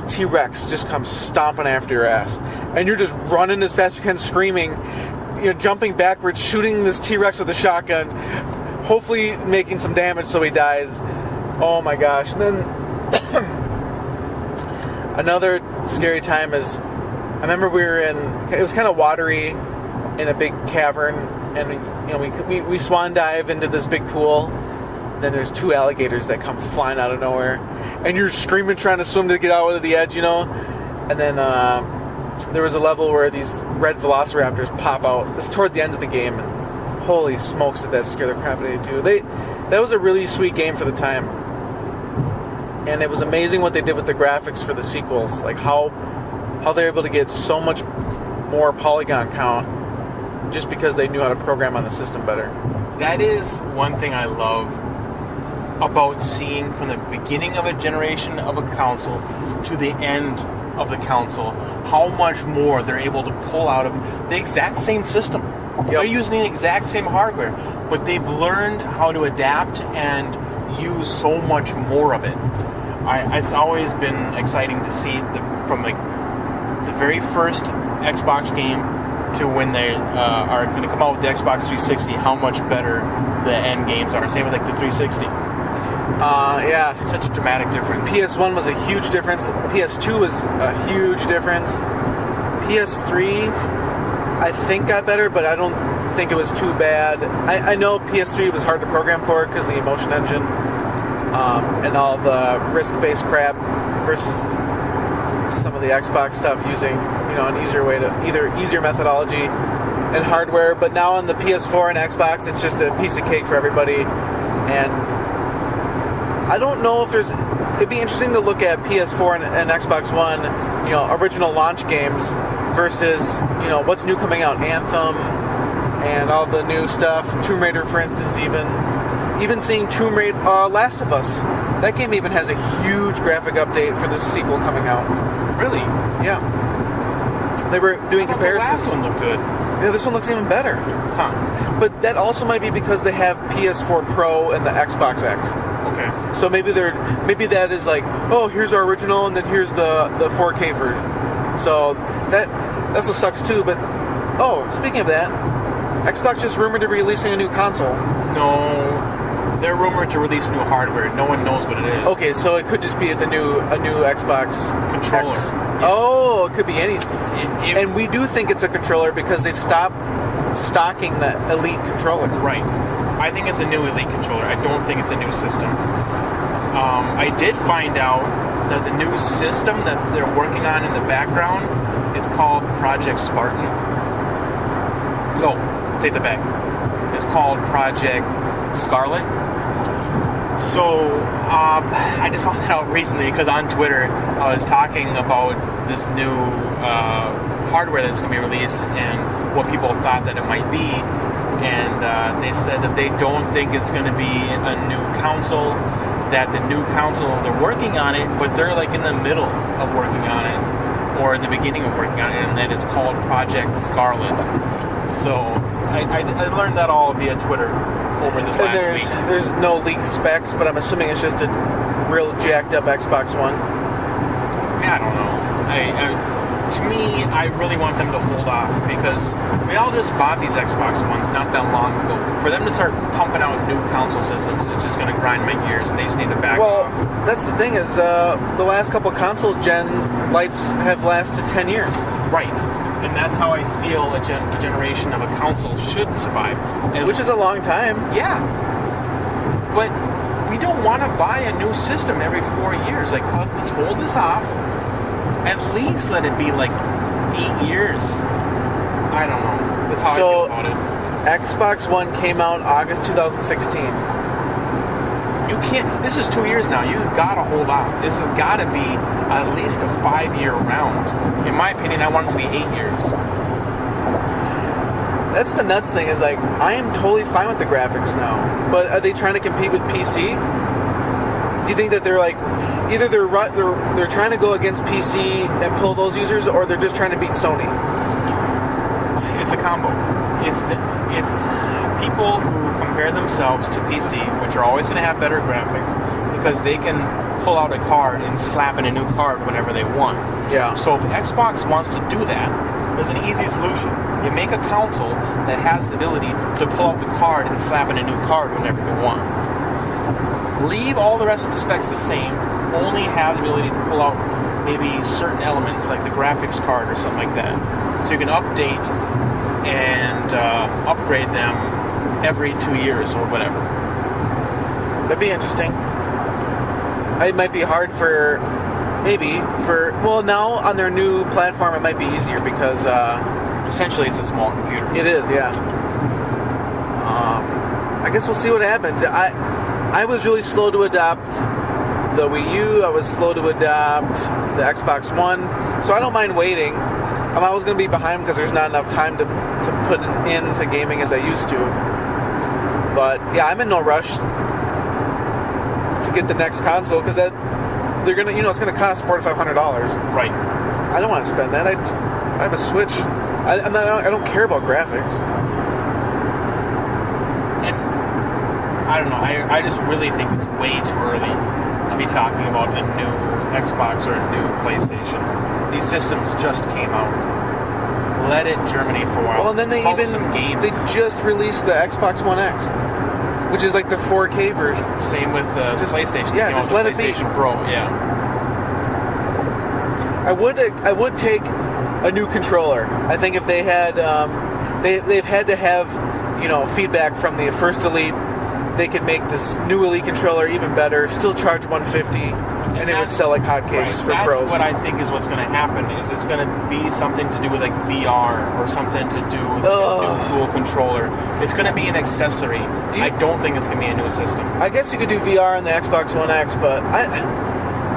T-Rex just comes stomping after your ass, and you're just running as fast as you can, screaming, jumping backwards, shooting this T-Rex with a shotgun, hopefully making some damage so he dies. Oh my gosh. And then another scary time is, I remember it was kind of watery in a big cavern, and we swan dive into this big pool. Then there's 2 alligators that come flying out of nowhere, and you're screaming trying to swim to get out of the edge, And then there was a level where these red velociraptors pop out. It's toward the end of the game, and holy smokes, did that scare the crap out of you too. That was a really sweet game for the time, and it was amazing what they did with the graphics for the sequels, like how they're able to get so much more polygon count just because they knew how to program on the system better. That is one thing I love about seeing from the beginning of a generation of a console to the end of the console, how much more they're able to pull out of the exact same system. Yep. They're using the exact same hardware, but they've learned how to adapt and use so much more of it. It's always been exciting to see from the very first Xbox game to when they are going to come out with the Xbox 360, how much better the end games are. Same with the 360. Yeah. Such a dramatic difference. PS1 was a huge difference. PS2 was a huge difference. PS3, I think got better, but I don't think it was too bad. I know PS3 was hard to program for because the Emotion Engine and all the risk-based crap versus some of the Xbox stuff using an easier methodology and hardware. But now on the PS4 and Xbox, it's just a piece of cake for everybody. And I don't know if it'd be interesting to look at PS4 and Xbox One, original launch games versus, what's new coming out, Anthem and all the new stuff, Tomb Raider, for instance, even seeing Tomb Raider, Last of Us. That game even has a huge graphic update for the sequel coming out. Really? Yeah. They were doing comparisons. The last one looked good. Yeah, this one looks even better. Huh. But that also might be because they have PS4 Pro and the Xbox X. Okay. So maybe that is like, oh, here's our original, and then here's the 4K version. So that also sucks too. But speaking of that, Xbox just rumored to be releasing a new console. No, they're rumored to release new hardware. No one knows what it is. Okay, so it could just be a new Xbox controller. X. Yeah. Oh, it could be anything. And we do think it's a controller because they've stopped stocking the Elite controller. Right. I think it's a new Elite controller. I don't think it's a new system. I did find out that the new system that they're working on in the background is called Project Spartan. No, take that back. It's called Project Scarlet. So I just found that out recently because on Twitter I was talking about this new hardware that's going to be released and what people thought that it might be. And they said that they don't think it's going to be a new console, that the new console, they're working on it, but they're like in the middle of working on it, or in the beginning of working on it, and that it's called Project Scarlet. So I learned that all via Twitter over this last week. There's no leaked specs, but I'm assuming it's just a real jacked up Xbox One. I don't know. To me, I really want them to hold off because we all just bought these Xbox Ones not that long ago. For them to start pumping out new console systems is just going to grind my gears. They just need to back off. Well, that's the thing is the last couple console gen lives have lasted 10 years. Right. And that's how I feel a generation of a console should survive. Which is a long time. Yeah. But we don't want to buy a new system every 4 years. Like, let's hold this off. At least let it be like 8 years. I don't know. That's how I feel about it. Xbox One came out August 2016. You can't. This is 2 years now. You gotta hold off. This has got to be at least a 5-year round. In my opinion, I want it to be 8 years. That's the nuts thing. Is like I am totally fine with the graphics now, but are they trying to compete with PC? Do you think that they're like either they're trying to go against PC and pull those users, or they're just trying to beat Sony? It's a combo. It's people who compare themselves to PC, which are always going to have better graphics because they can pull out a card and slap in a new card whenever they want. Yeah. So if Xbox wants to do that, there's an easy solution. You make a console that has the ability to pull out the card and slap in a new card whenever you want. Leave all the rest of the specs the same. Only have the ability to pull out maybe certain elements like the graphics card or something like that. So you can update and upgrade them every 2 years or whatever. That'd be interesting. It might be hard now on their new platform it might be easier because essentially it's a small computer. It is, yeah. I guess we'll see what happens. I was really slow to adopt the Wii U. I was slow to adopt the Xbox One, so I don't mind waiting. I'm always going to be behind because there's not enough time to put into gaming as I used to. But yeah, I'm in no rush to get the next console because they're gonna, it's gonna cost $400 to $500. Right. I don't want to spend that. I have a Switch. I don't care about graphics. And I don't know. I just really think it's way too early to be talking about a new Xbox or a new PlayStation. These systems just came out. Let it germinate for a while. Well, and then they just released the Xbox One X, which is like the 4K version. Same with the PlayStation. Yeah, just let it be. PlayStation Pro, yeah. I would take a new controller. I think if they had, they've had to have, feedback from the first Elite. They could make this new Elite controller even better. Still charge $150, and it would sell like hotcakes for pros. That's what I think is what's going to happen. Is it's going to be something to do with like VR or something to do with a new cool controller. It's going to be an accessory. I don't think it's going to be a new system. I guess you could do VR on the Xbox One X, but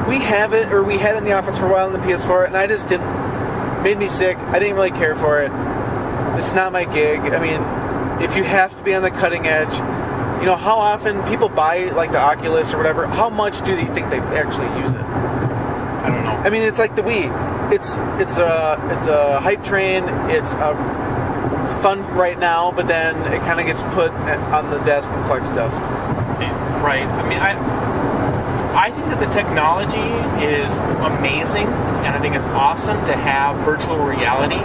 we had it in the office for a while on the PS4, and I just didn't. Made me sick. I didn't really care for it. It's not my gig. I mean, if you have to be on the cutting edge, how often people buy like the Oculus or whatever, how much do they think they actually use it? I don't know. I mean, it's like the Wii. It's a hype train. It's fun right now, but then it kind of gets put on the desk and collects dust. Right. I mean, I think that the technology is amazing, and I think it's awesome to have virtual reality.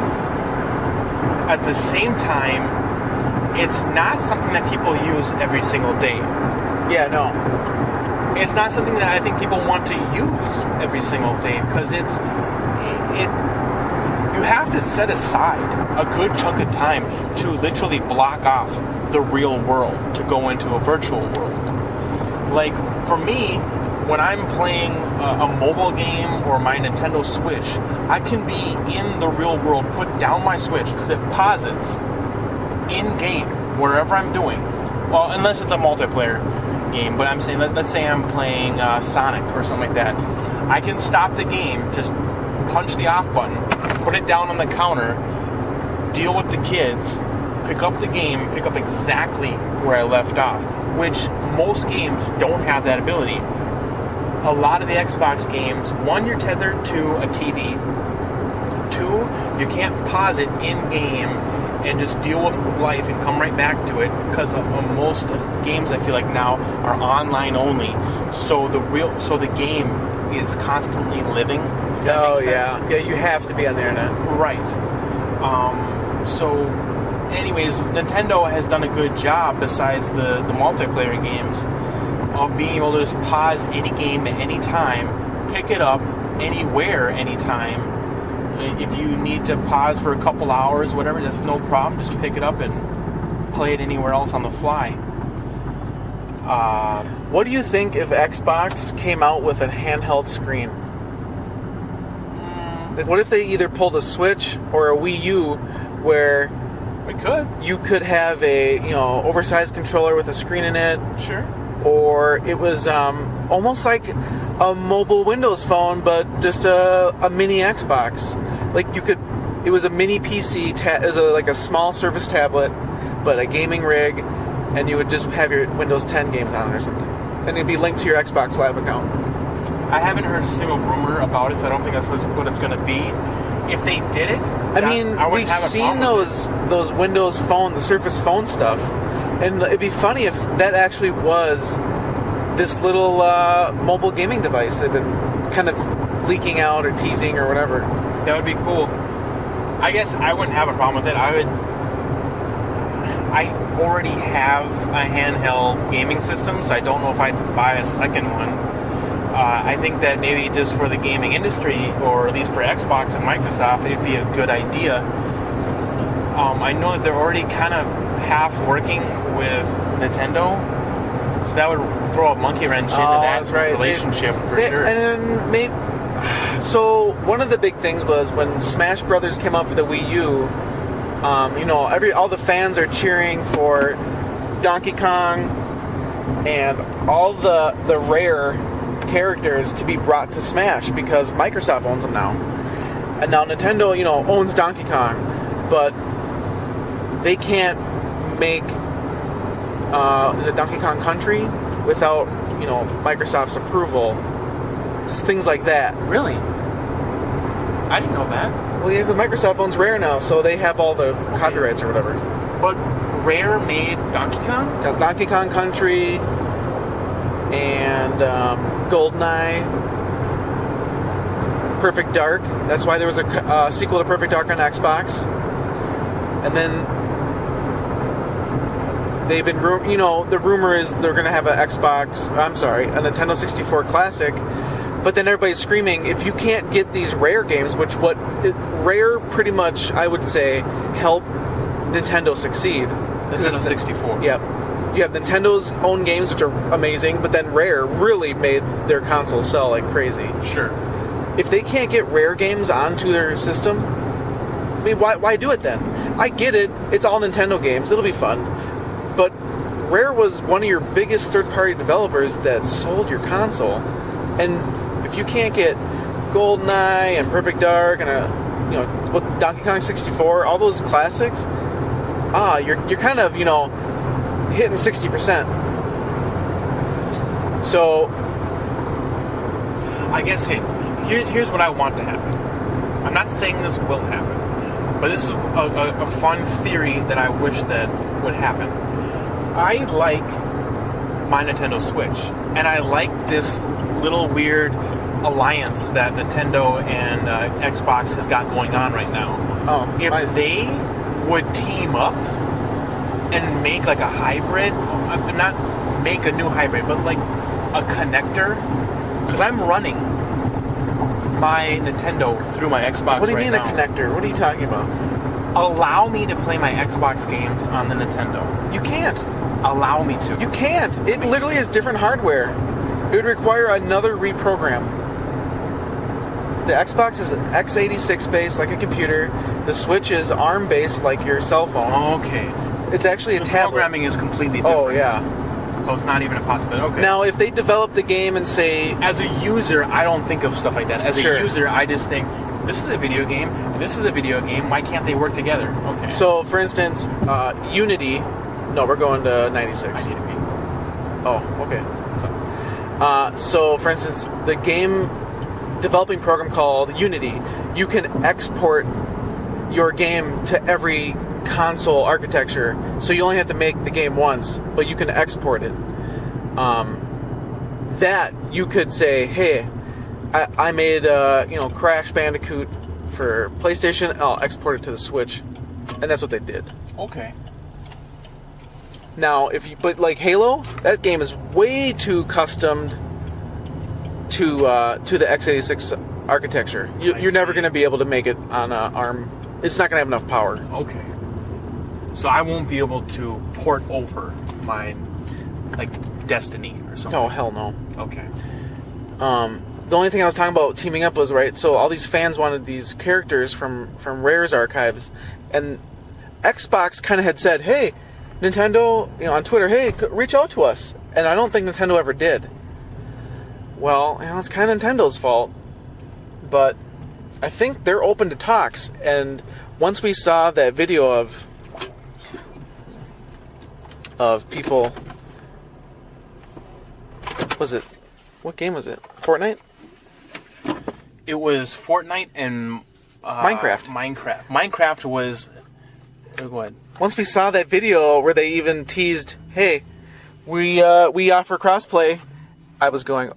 At the same time, it's not something that people use every single day. Yeah, no. It's not something that I think people want to use every single day because you have to set aside a good chunk of time to literally block off the real world to go into a virtual world. Like, for me, when I'm playing a mobile game or my Nintendo Switch, I can be in the real world, put down my Switch because it pauses in-game, wherever I'm doing. Well, unless it's a multiplayer game, but I'm saying, let's say I'm playing Sonic or something like that. I can stop the game, just punch the off button, put it down on the counter, deal with the kids, pick up the game, pick up exactly where I left off, which most games don't have that ability. A lot of the Xbox games, one, you're tethered to a TV. Two, you can't pause it in-game and just deal with life and come right back to it because most of games I feel like now are online only. So the game is constantly living. Oh yeah, you have to be on the internet. Right. So, anyways, Nintendo has done a good job besides the multiplayer games of being able to just pause any game at any time, pick it up anywhere, anytime. If you need to pause for a couple hours, whatever, that's no problem. Just pick it up and play it anywhere else on the fly. What do you think if Xbox came out with a handheld screen? Like, what if they either pulled a Switch or a Wii U, where you could have a oversized controller with a screen in it? Sure. Or it was almost like a mobile Windows phone, but just a mini Xbox. Like it was a mini PC, like a small Surface tablet, but a gaming rig, and you would just have your Windows 10 games on it or something. And it'd be linked to your Xbox Live account. I haven't heard a single rumor about it, so I don't think that's what it's going to be. If they did it, we've seen those Windows Phone, the Surface Phone stuff, and it'd be funny if that actually was this little mobile gaming device they've been kind of leaking out or teasing or whatever. That would be cool. I guess I wouldn't have a problem with it. I already have a handheld gaming system, so I don't know if I'd buy a second one. I think that maybe just for the gaming industry, or at least for Xbox and Microsoft, it'd be a good idea. I know that they're already kind of half working with Nintendo, so that would throw a monkey wrench into that relationship for sure. And maybe, so one of the big things was when Smash Brothers came out for the Wii U. All the fans are cheering for Donkey Kong and all the rare characters to be brought to Smash because Microsoft owns them now. And now Nintendo, owns Donkey Kong, but they can't make is it Donkey Kong Country without, Microsoft's approval. Things like that. Really? I didn't know that. Well, yeah, but Microsoft owns Rare now, so they have all the copyrights or whatever. But Rare made Donkey Kong? Donkey Kong Country and GoldenEye, Perfect Dark. That's why there was a sequel to Perfect Dark on Xbox. And then they've been, the rumor is they're going to have a Nintendo 64 Classic. But then everybody's screaming, if you can't get these Rare games, Rare pretty much, I would say, helped Nintendo succeed. Nintendo 64. Yep. You have Nintendo's own games, which are amazing, but then Rare really made their consoles sell like crazy. Sure. If they can't get Rare games onto their system, I mean, why do it then? I get it. It's all Nintendo games. It'll be fun. But Rare was one of your biggest third-party developers that sold your console. And if you can't get GoldenEye and Perfect Dark and with Donkey Kong 64, all those classics, you're kind of hitting 60%. So I guess here's what I want to happen. I'm not saying this will happen, but this is a fun theory that I wish that would happen. I like my Nintendo Switch, and I like this little weird alliance that Nintendo and Xbox has got going on right now. If they would team up and make like a hybrid, not make a new hybrid, but like a connector, because I'm running my Nintendo through my Xbox. What do you mean now. a connector? What are you talking about? Allow me to play my Xbox games on the Nintendo. You can't. Allow me to. You can't. It literally is different hardware. It would require another reprogram. The Xbox is x86 based like a computer. The Switch is ARM based like your cell phone. Okay. It's actually a tablet. Programming is completely different. Oh, yeah. So it's not even a possibility. Okay. Now, if they develop the game and say... As a user, I don't think of stuff like that. As a user, I just think, this is a video game, and this is a video game. Why can't they work together? Okay. So, for instance, Unity... No, we're going to 96. I need to pee. Oh, okay. So, for instance, the game developing program called Unity, you can export your game to every console architecture, so you only have to make the game once, but you can export it. That you could say, hey, I made Crash Bandicoot for PlayStation, I'll export it to the Switch, and that's what they did. Okay. Now, but like Halo, that game is way too customed to the x86 architecture. You're never going to be able to make it on ARM. It's not going to have enough power. Okay. So I won't be able to port over my, like, Destiny or something. Oh, hell no. Okay. The only thing I was talking about teaming up was, right, so all these fans wanted these characters from Rare's archives, and Xbox kind of had said, hey, Nintendo, on Twitter, hey, reach out to us. And I don't think Nintendo ever did. Well, it's kind of Nintendo's fault. But I think they're open to talks. And once we saw that video of people... What game was it? Fortnite? It was Fortnite and... Minecraft. Minecraft was... Go ahead. Once we saw that video where they even teased, hey, we offer crossplay, I was going,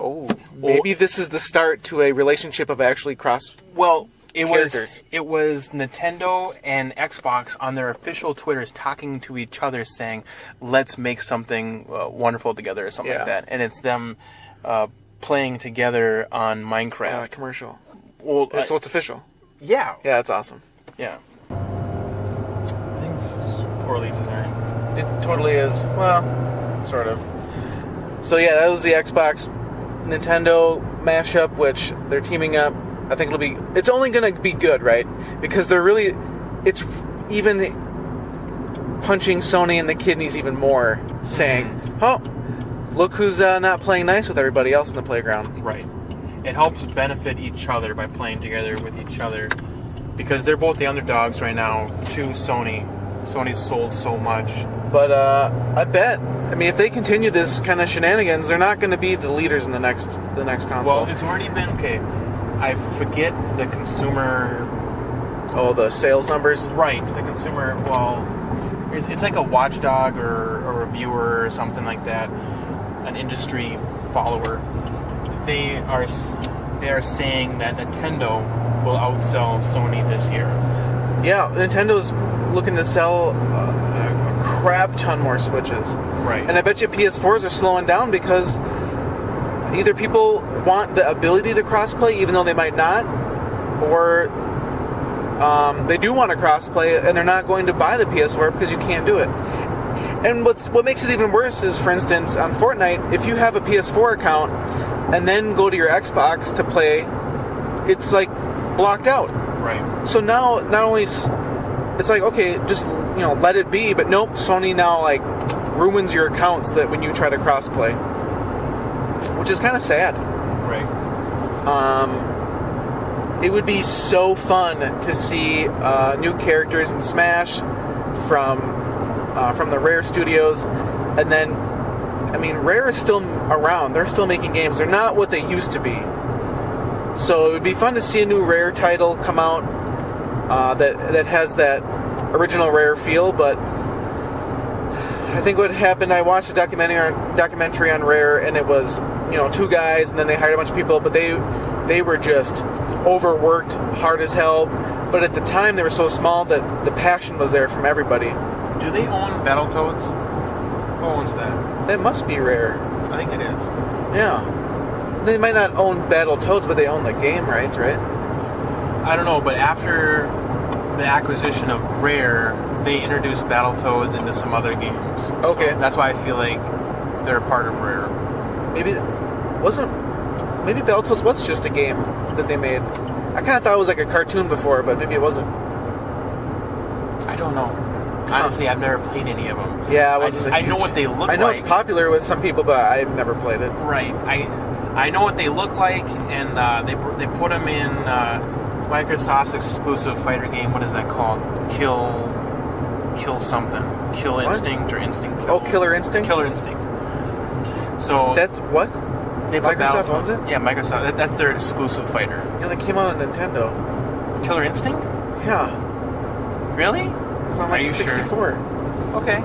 maybe this is the start to a relationship of actually characters. It was Nintendo and Xbox on their official Twitters talking to each other saying, let's make something wonderful together or something like that. And it's them playing together on Minecraft. Commercial. Well, so it's official. Yeah. Yeah, that's awesome. Yeah. poorly designed. It totally is. Well, sort of. So yeah, that was the Xbox Nintendo mashup, which they're teaming up. I think it's only going to be good, right? Because it's even punching Sony in the kidneys even more, saying, oh, look who's not playing nice with everybody else in the playground. Right. It helps benefit each other by playing together with each other, because they're both the underdogs right now to Sony. Sony's sold so much. But I bet, if they continue this kind of shenanigans, they're not going to be the leaders in the next console. Well, it's already been, I forget the consumer... Oh, the sales numbers? Right, the consumer, it's like a watchdog or a reviewer or something like that, an industry follower. They are saying that Nintendo will outsell Sony this year. Yeah, Nintendo's looking to sell a crap ton more Switches. Right. And I bet you PS4s are slowing down because either people want the ability to crossplay even though they might not, or they do want to crossplay and they're not going to buy the PS4 because you can't do it. And what makes it even worse is, for instance, on Fortnite, if you have a PS4 account and then go to your Xbox to play, it's like blocked out. Right. So now, not only it's like, okay, just let it be, but nope, Sony now ruins your accounts that when you try to crossplay, which is kind of sad. Right. It would be so fun to see new characters in Smash from the Rare Studios, and then, Rare is still around. They're still making games. They're not what they used to be. So it would be fun to see a new Rare title come out that has that original Rare feel. But I think what happened, I watched a documentary on Rare, and it was two guys, and then they hired a bunch of people, but they were just overworked, hard as hell. But at the time, they were so small that the passion was there from everybody. Do they own Battletoads? Who owns that? That must be Rare. I think it is. Yeah. They might not own Battletoads, but they own the game rights, right? I don't know, but after the acquisition of Rare, they introduced Battletoads into some other games. Okay. So that's why I feel like they're a part of Rare. Maybe Battletoads was just a game that they made. I kind of thought it was like a cartoon before, but maybe it wasn't. I don't know. Honestly, I've never played any of them. Yeah, I know what they look like. I know it's popular with some people, but I've never played it. Right. I know what they look like, and they put them in Microsoft's exclusive fighter game. What is that called? Kill something. Kill Instinct or Instinct Kill. Oh, Killer Instinct? Killer Instinct. So that's what? Microsoft owns it? Yeah, Microsoft. That's their exclusive fighter. Yeah, they came out on Nintendo. Killer Instinct? Yeah. Really? It was on 64. Sure? Okay.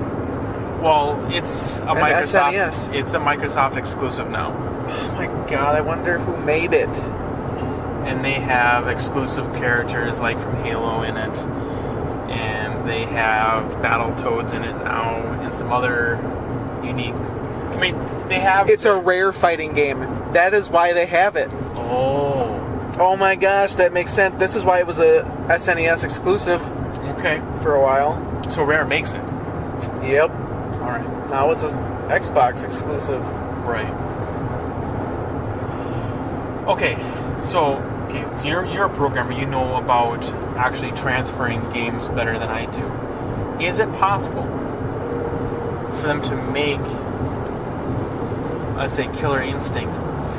Well, it's a Microsoft. SNES. It's a Microsoft exclusive now. Oh my god! I wonder who made it. And they have exclusive characters like from Halo in it, and they have Battletoads in it now, and some other unique. They have. It's a Rare fighting game. That is why they have it. Oh my gosh, that makes sense. This is why it was a SNES exclusive. Okay. For a while. So Rare makes it. Yep. All right. Now it's an Xbox exclusive. Right. Okay. So you're a programmer. You know about actually transferring games better than I do. Is it possible for them to make, let's say, Killer Instinct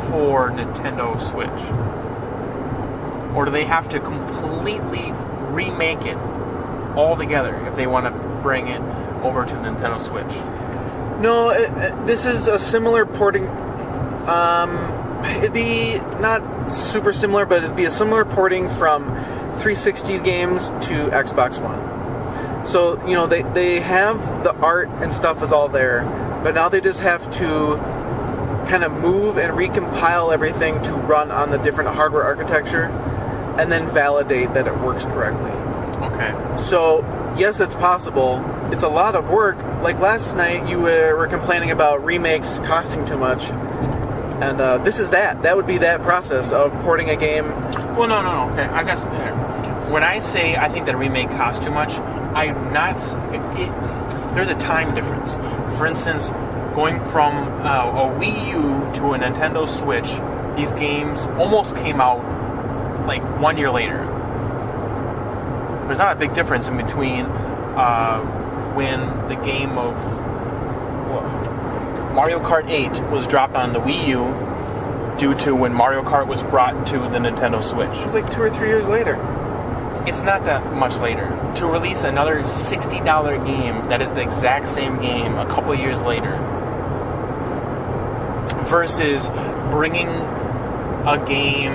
for Nintendo Switch? Or do they have to completely remake it altogether if they want to bring it over to Nintendo Switch? No, this is a similar porting. It'd be not super similar, but it'd be a similar porting from 360 games to Xbox One. So, they have the art and stuff is all there, but now they just have to kind of move and recompile everything to run on the different hardware architecture and then validate that it works correctly. Okay. So, yes, it's possible. It's a lot of work. Like last night, you were complaining about remakes costing too much. And this is that. That would be that process of porting a game. Well, no. Okay, I guess when I say I think that a remake costs too much, I'm not. there's a time difference. For instance, going from a Wii U to a Nintendo Switch, these games almost came out like 1 year later. There's not a big difference in between when the game of Mario Kart 8 was dropped on the Wii U due to when Mario Kart was brought to the Nintendo Switch. It was like 2 or 3 years later. It's not that much later. To release another $60 game that is the exact same game a couple of years later versus bringing a game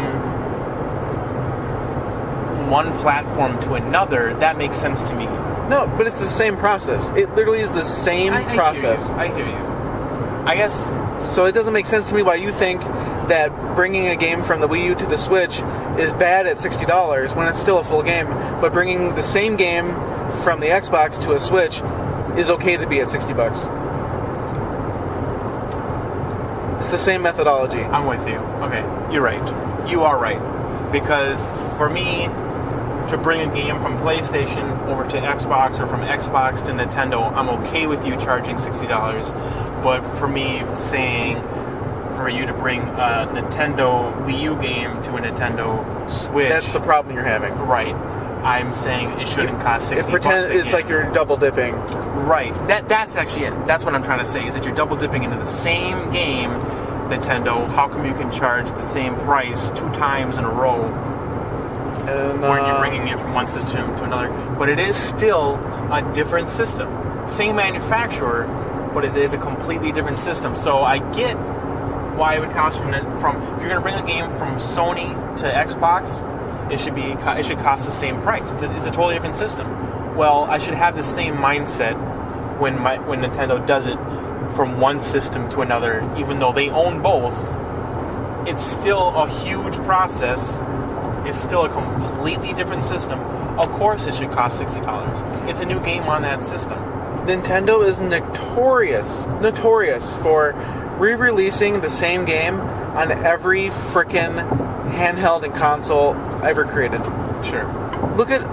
from one platform to another, that makes sense to me. No, but it's the same process. It literally is the same process. I hear you. I guess... So it doesn't make sense to me why you think that bringing a game from the Wii U to the Switch is bad at $60 when it's still a full game, but bringing the same game from the Xbox to a Switch is okay to be at $60. It's the same methodology. I'm with you. Okay, you're right. You are right. Because for me, to bring a game from PlayStation over to Xbox or from Xbox to Nintendo, I'm okay with you charging $60. But for me, saying for you to bring a Nintendo Wii U game to a Nintendo Switch... That's the problem you're having. Right. I'm saying it shouldn't cost $60. It's like you're double dipping. Right. That's actually it. That's what I'm trying to say, is that you're double dipping into the same game, Nintendo. How come you can charge the same price 2 times in a row when you're bringing it from one system to another? But it is still a different system. Same manufacturer, but it is a completely different system. So I get why it would cost from if you're going to bring a game from Sony to Xbox, it should cost the same price. It's a totally different system. Well, I should have the same mindset when Nintendo does it from one system to another, even though they own both. It's still a huge process. It's still a completely different system. Of course, it should cost $60. It's a new game on that system. Nintendo is notorious for re-releasing the same game on every frickin' handheld and console ever created. Sure. Look at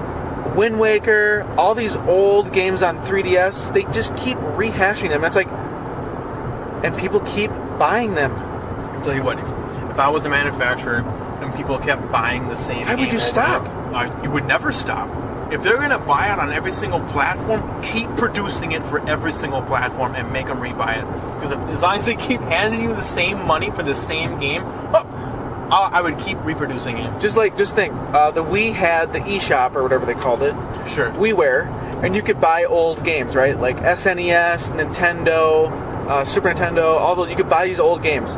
Wind Waker, all these old games on 3DS, they just keep rehashing them. It's like, and people keep buying them. I'll tell you what, if I was a manufacturer and people kept buying the same game... Why would you stop? You would never stop. If they're going to buy it on every single platform, keep producing it for every single platform and make them rebuy it. Because as long as they keep handing you the same money for the same game, I would keep reproducing it. Just think, the Wii had the eShop or whatever they called it. Sure. WiiWare, and you could buy old games, right? Like SNES, Nintendo, Super Nintendo, all those. You could buy these old games.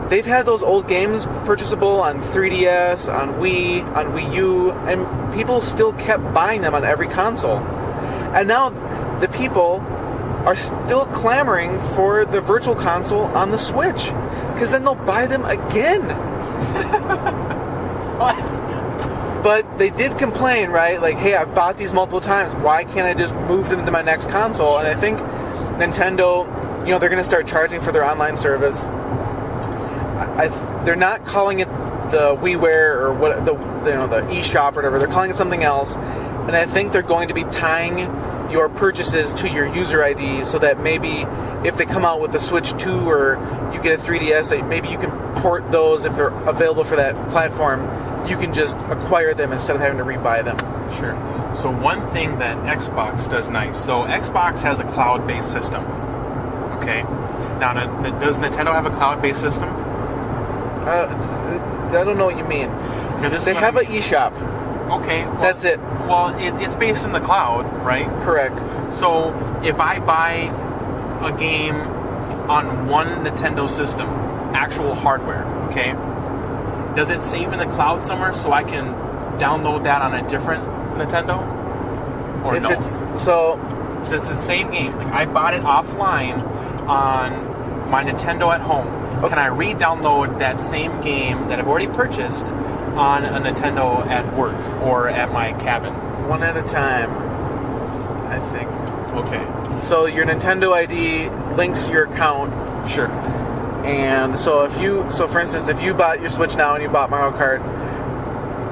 They've had those old games purchasable on 3DS, on Wii, on Wii U, and people still kept buying them on every console. And now the people are still clamoring for the Virtual Console on the Switch, because then they'll buy them again. But they did complain, right? Like, hey, I've bought these multiple times. Why can't I just move them to my next console? And I think Nintendo, they're going to start charging for their online service. They're not calling it the WiiWare or what the eShop or whatever. They're calling it something else, and I think they're going to be tying your purchases to your user ID, so that maybe if they come out with the Switch 2 or you get a 3DS, that maybe you can port those if they're available for that platform. You can just acquire them instead of having to rebuy them. Sure. So one thing that Xbox does nice. So Xbox has a cloud-based system. Okay. Now, does Nintendo have a cloud-based system? I don't know what you mean. They have an eShop. Okay. Well, that's it. Well, it's based in the cloud, right? Correct. So if I buy a game on one Nintendo system, actual hardware, okay, does it save in the cloud somewhere so I can download that on a different Nintendo? Or if no? It's the same game. Like, I bought it offline on my Nintendo at home. Okay. Can I re-download that same game that I've already purchased on a Nintendo at work or at my cabin? One at a time, I think. Okay. So your Nintendo ID links your account. Sure. And so for instance, if you bought your Switch now and you bought Mario Kart,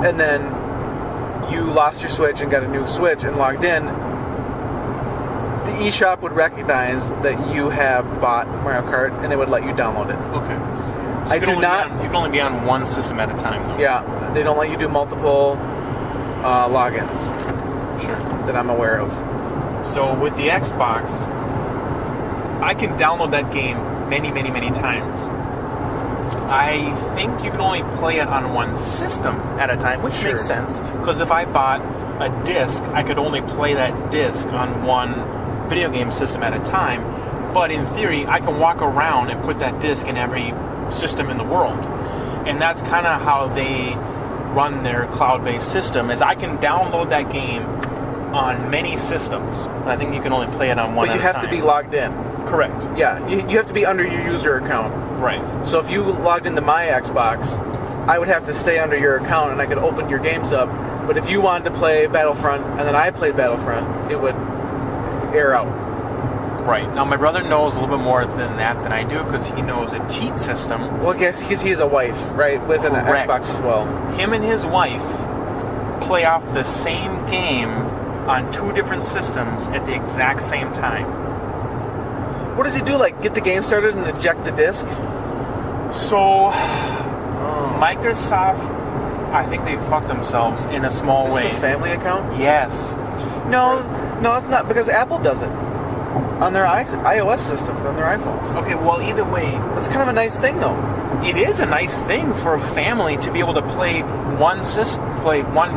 and then you lost your Switch and got a new Switch and logged in, the eShop would recognize that you have bought Mario Kart, and it would let you download it. Okay. So I do not. You can only be on one system at a time, though. Yeah, they don't let you do multiple logins. Sure. That I'm aware of. So with the Xbox, I can download that game many, many, many times. I think you can only play it on one system at a time, which makes sense. Because if I bought a disc, I could only play that disc on one video game system at a time. But in theory, I can walk around and put that disc in every system in the world. And that's kind of how they run their cloud-based system, is I can download that game on many systems. I think you can only play it on one at a time. But you have to be logged in. Correct. Yeah, you have to be under your user account. Right. So if you logged into my Xbox, I would have to stay under your account and I could open your games up. But if you wanted to play Battlefront and then I played Battlefront, it would air out. Right. Now, my brother knows a little bit more than that than I do because he knows a cheat system. Well, I guess because he has a wife, right, with an Xbox as well. Him and his wife play off the same game on two different systems at the exact same time. What does he do? Like, get the game started and eject the disc? So, Microsoft, I think they fucked themselves in a small way. Is this the family account? Yes. No, it's not, because Apple does it on their iOS systems, on their iPhones. Okay, well, either way, That's kind of a nice thing, though. it is a nice thing for a family to be able to play one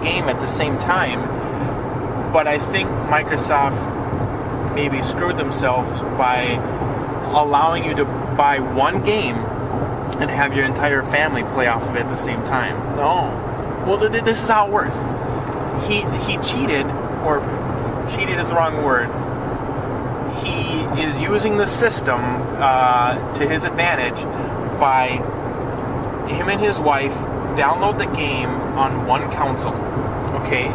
game at the same time. But I think Microsoft maybe screwed themselves by allowing you to buy one game and have your entire family play off of it at the same time. No. Well, this is how it works. He cheated, or cheated is the wrong word. He is using the system to his advantage by him and his wife download the game on one console. Okay?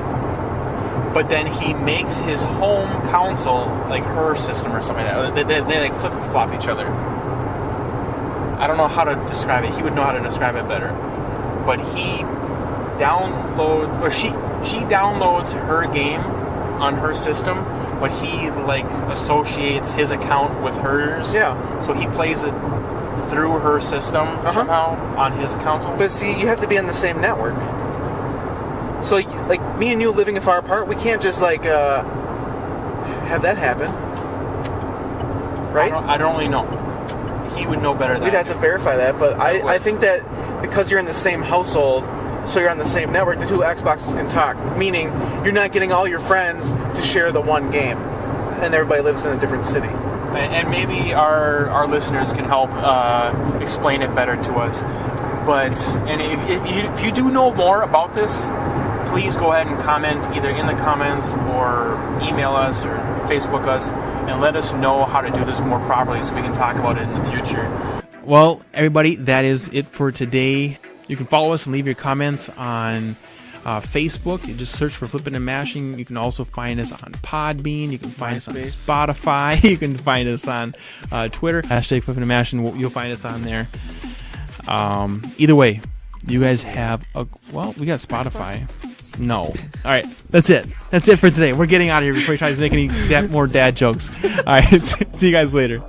But then he makes his home console like her system or something like that. They like flip-flop each other. I don't know how to describe it. He would know how to describe it better. But he downloads, or she downloads her game on her system, but he like associates his account with hers. Yeah. So he plays it through her system somehow on his console. But see, you have to be on the same network. So, like, me and you living far apart, we can't just, like, have that happen. Right? I don't really know. He would know better than We'd have to verify that, but I think that because you're in the same household, so you're on the same network, the two Xboxes can talk. Meaning, you're not getting all your friends to share the one game, and everybody lives in a different city. And maybe our listeners can help explain it better to us. But if you do know more about this, please go ahead and comment either in the comments or email us or Facebook us and let us know how to do this more properly so we can talk about it in the future. Well, everybody, that is it for today. You can follow us and leave your comments on Facebook. You just search for Flippin' and Mashing. You can also find us on PodBean. You can find us on Spotify. You can find us on Twitter. Hashtag Flippin' and Mashing. You'll find us on there. Either way, you guys have we got Spotify. No. All right. That's it. That's it for today. We're getting out of here before he tries to make any more dad jokes. All right. See you guys later.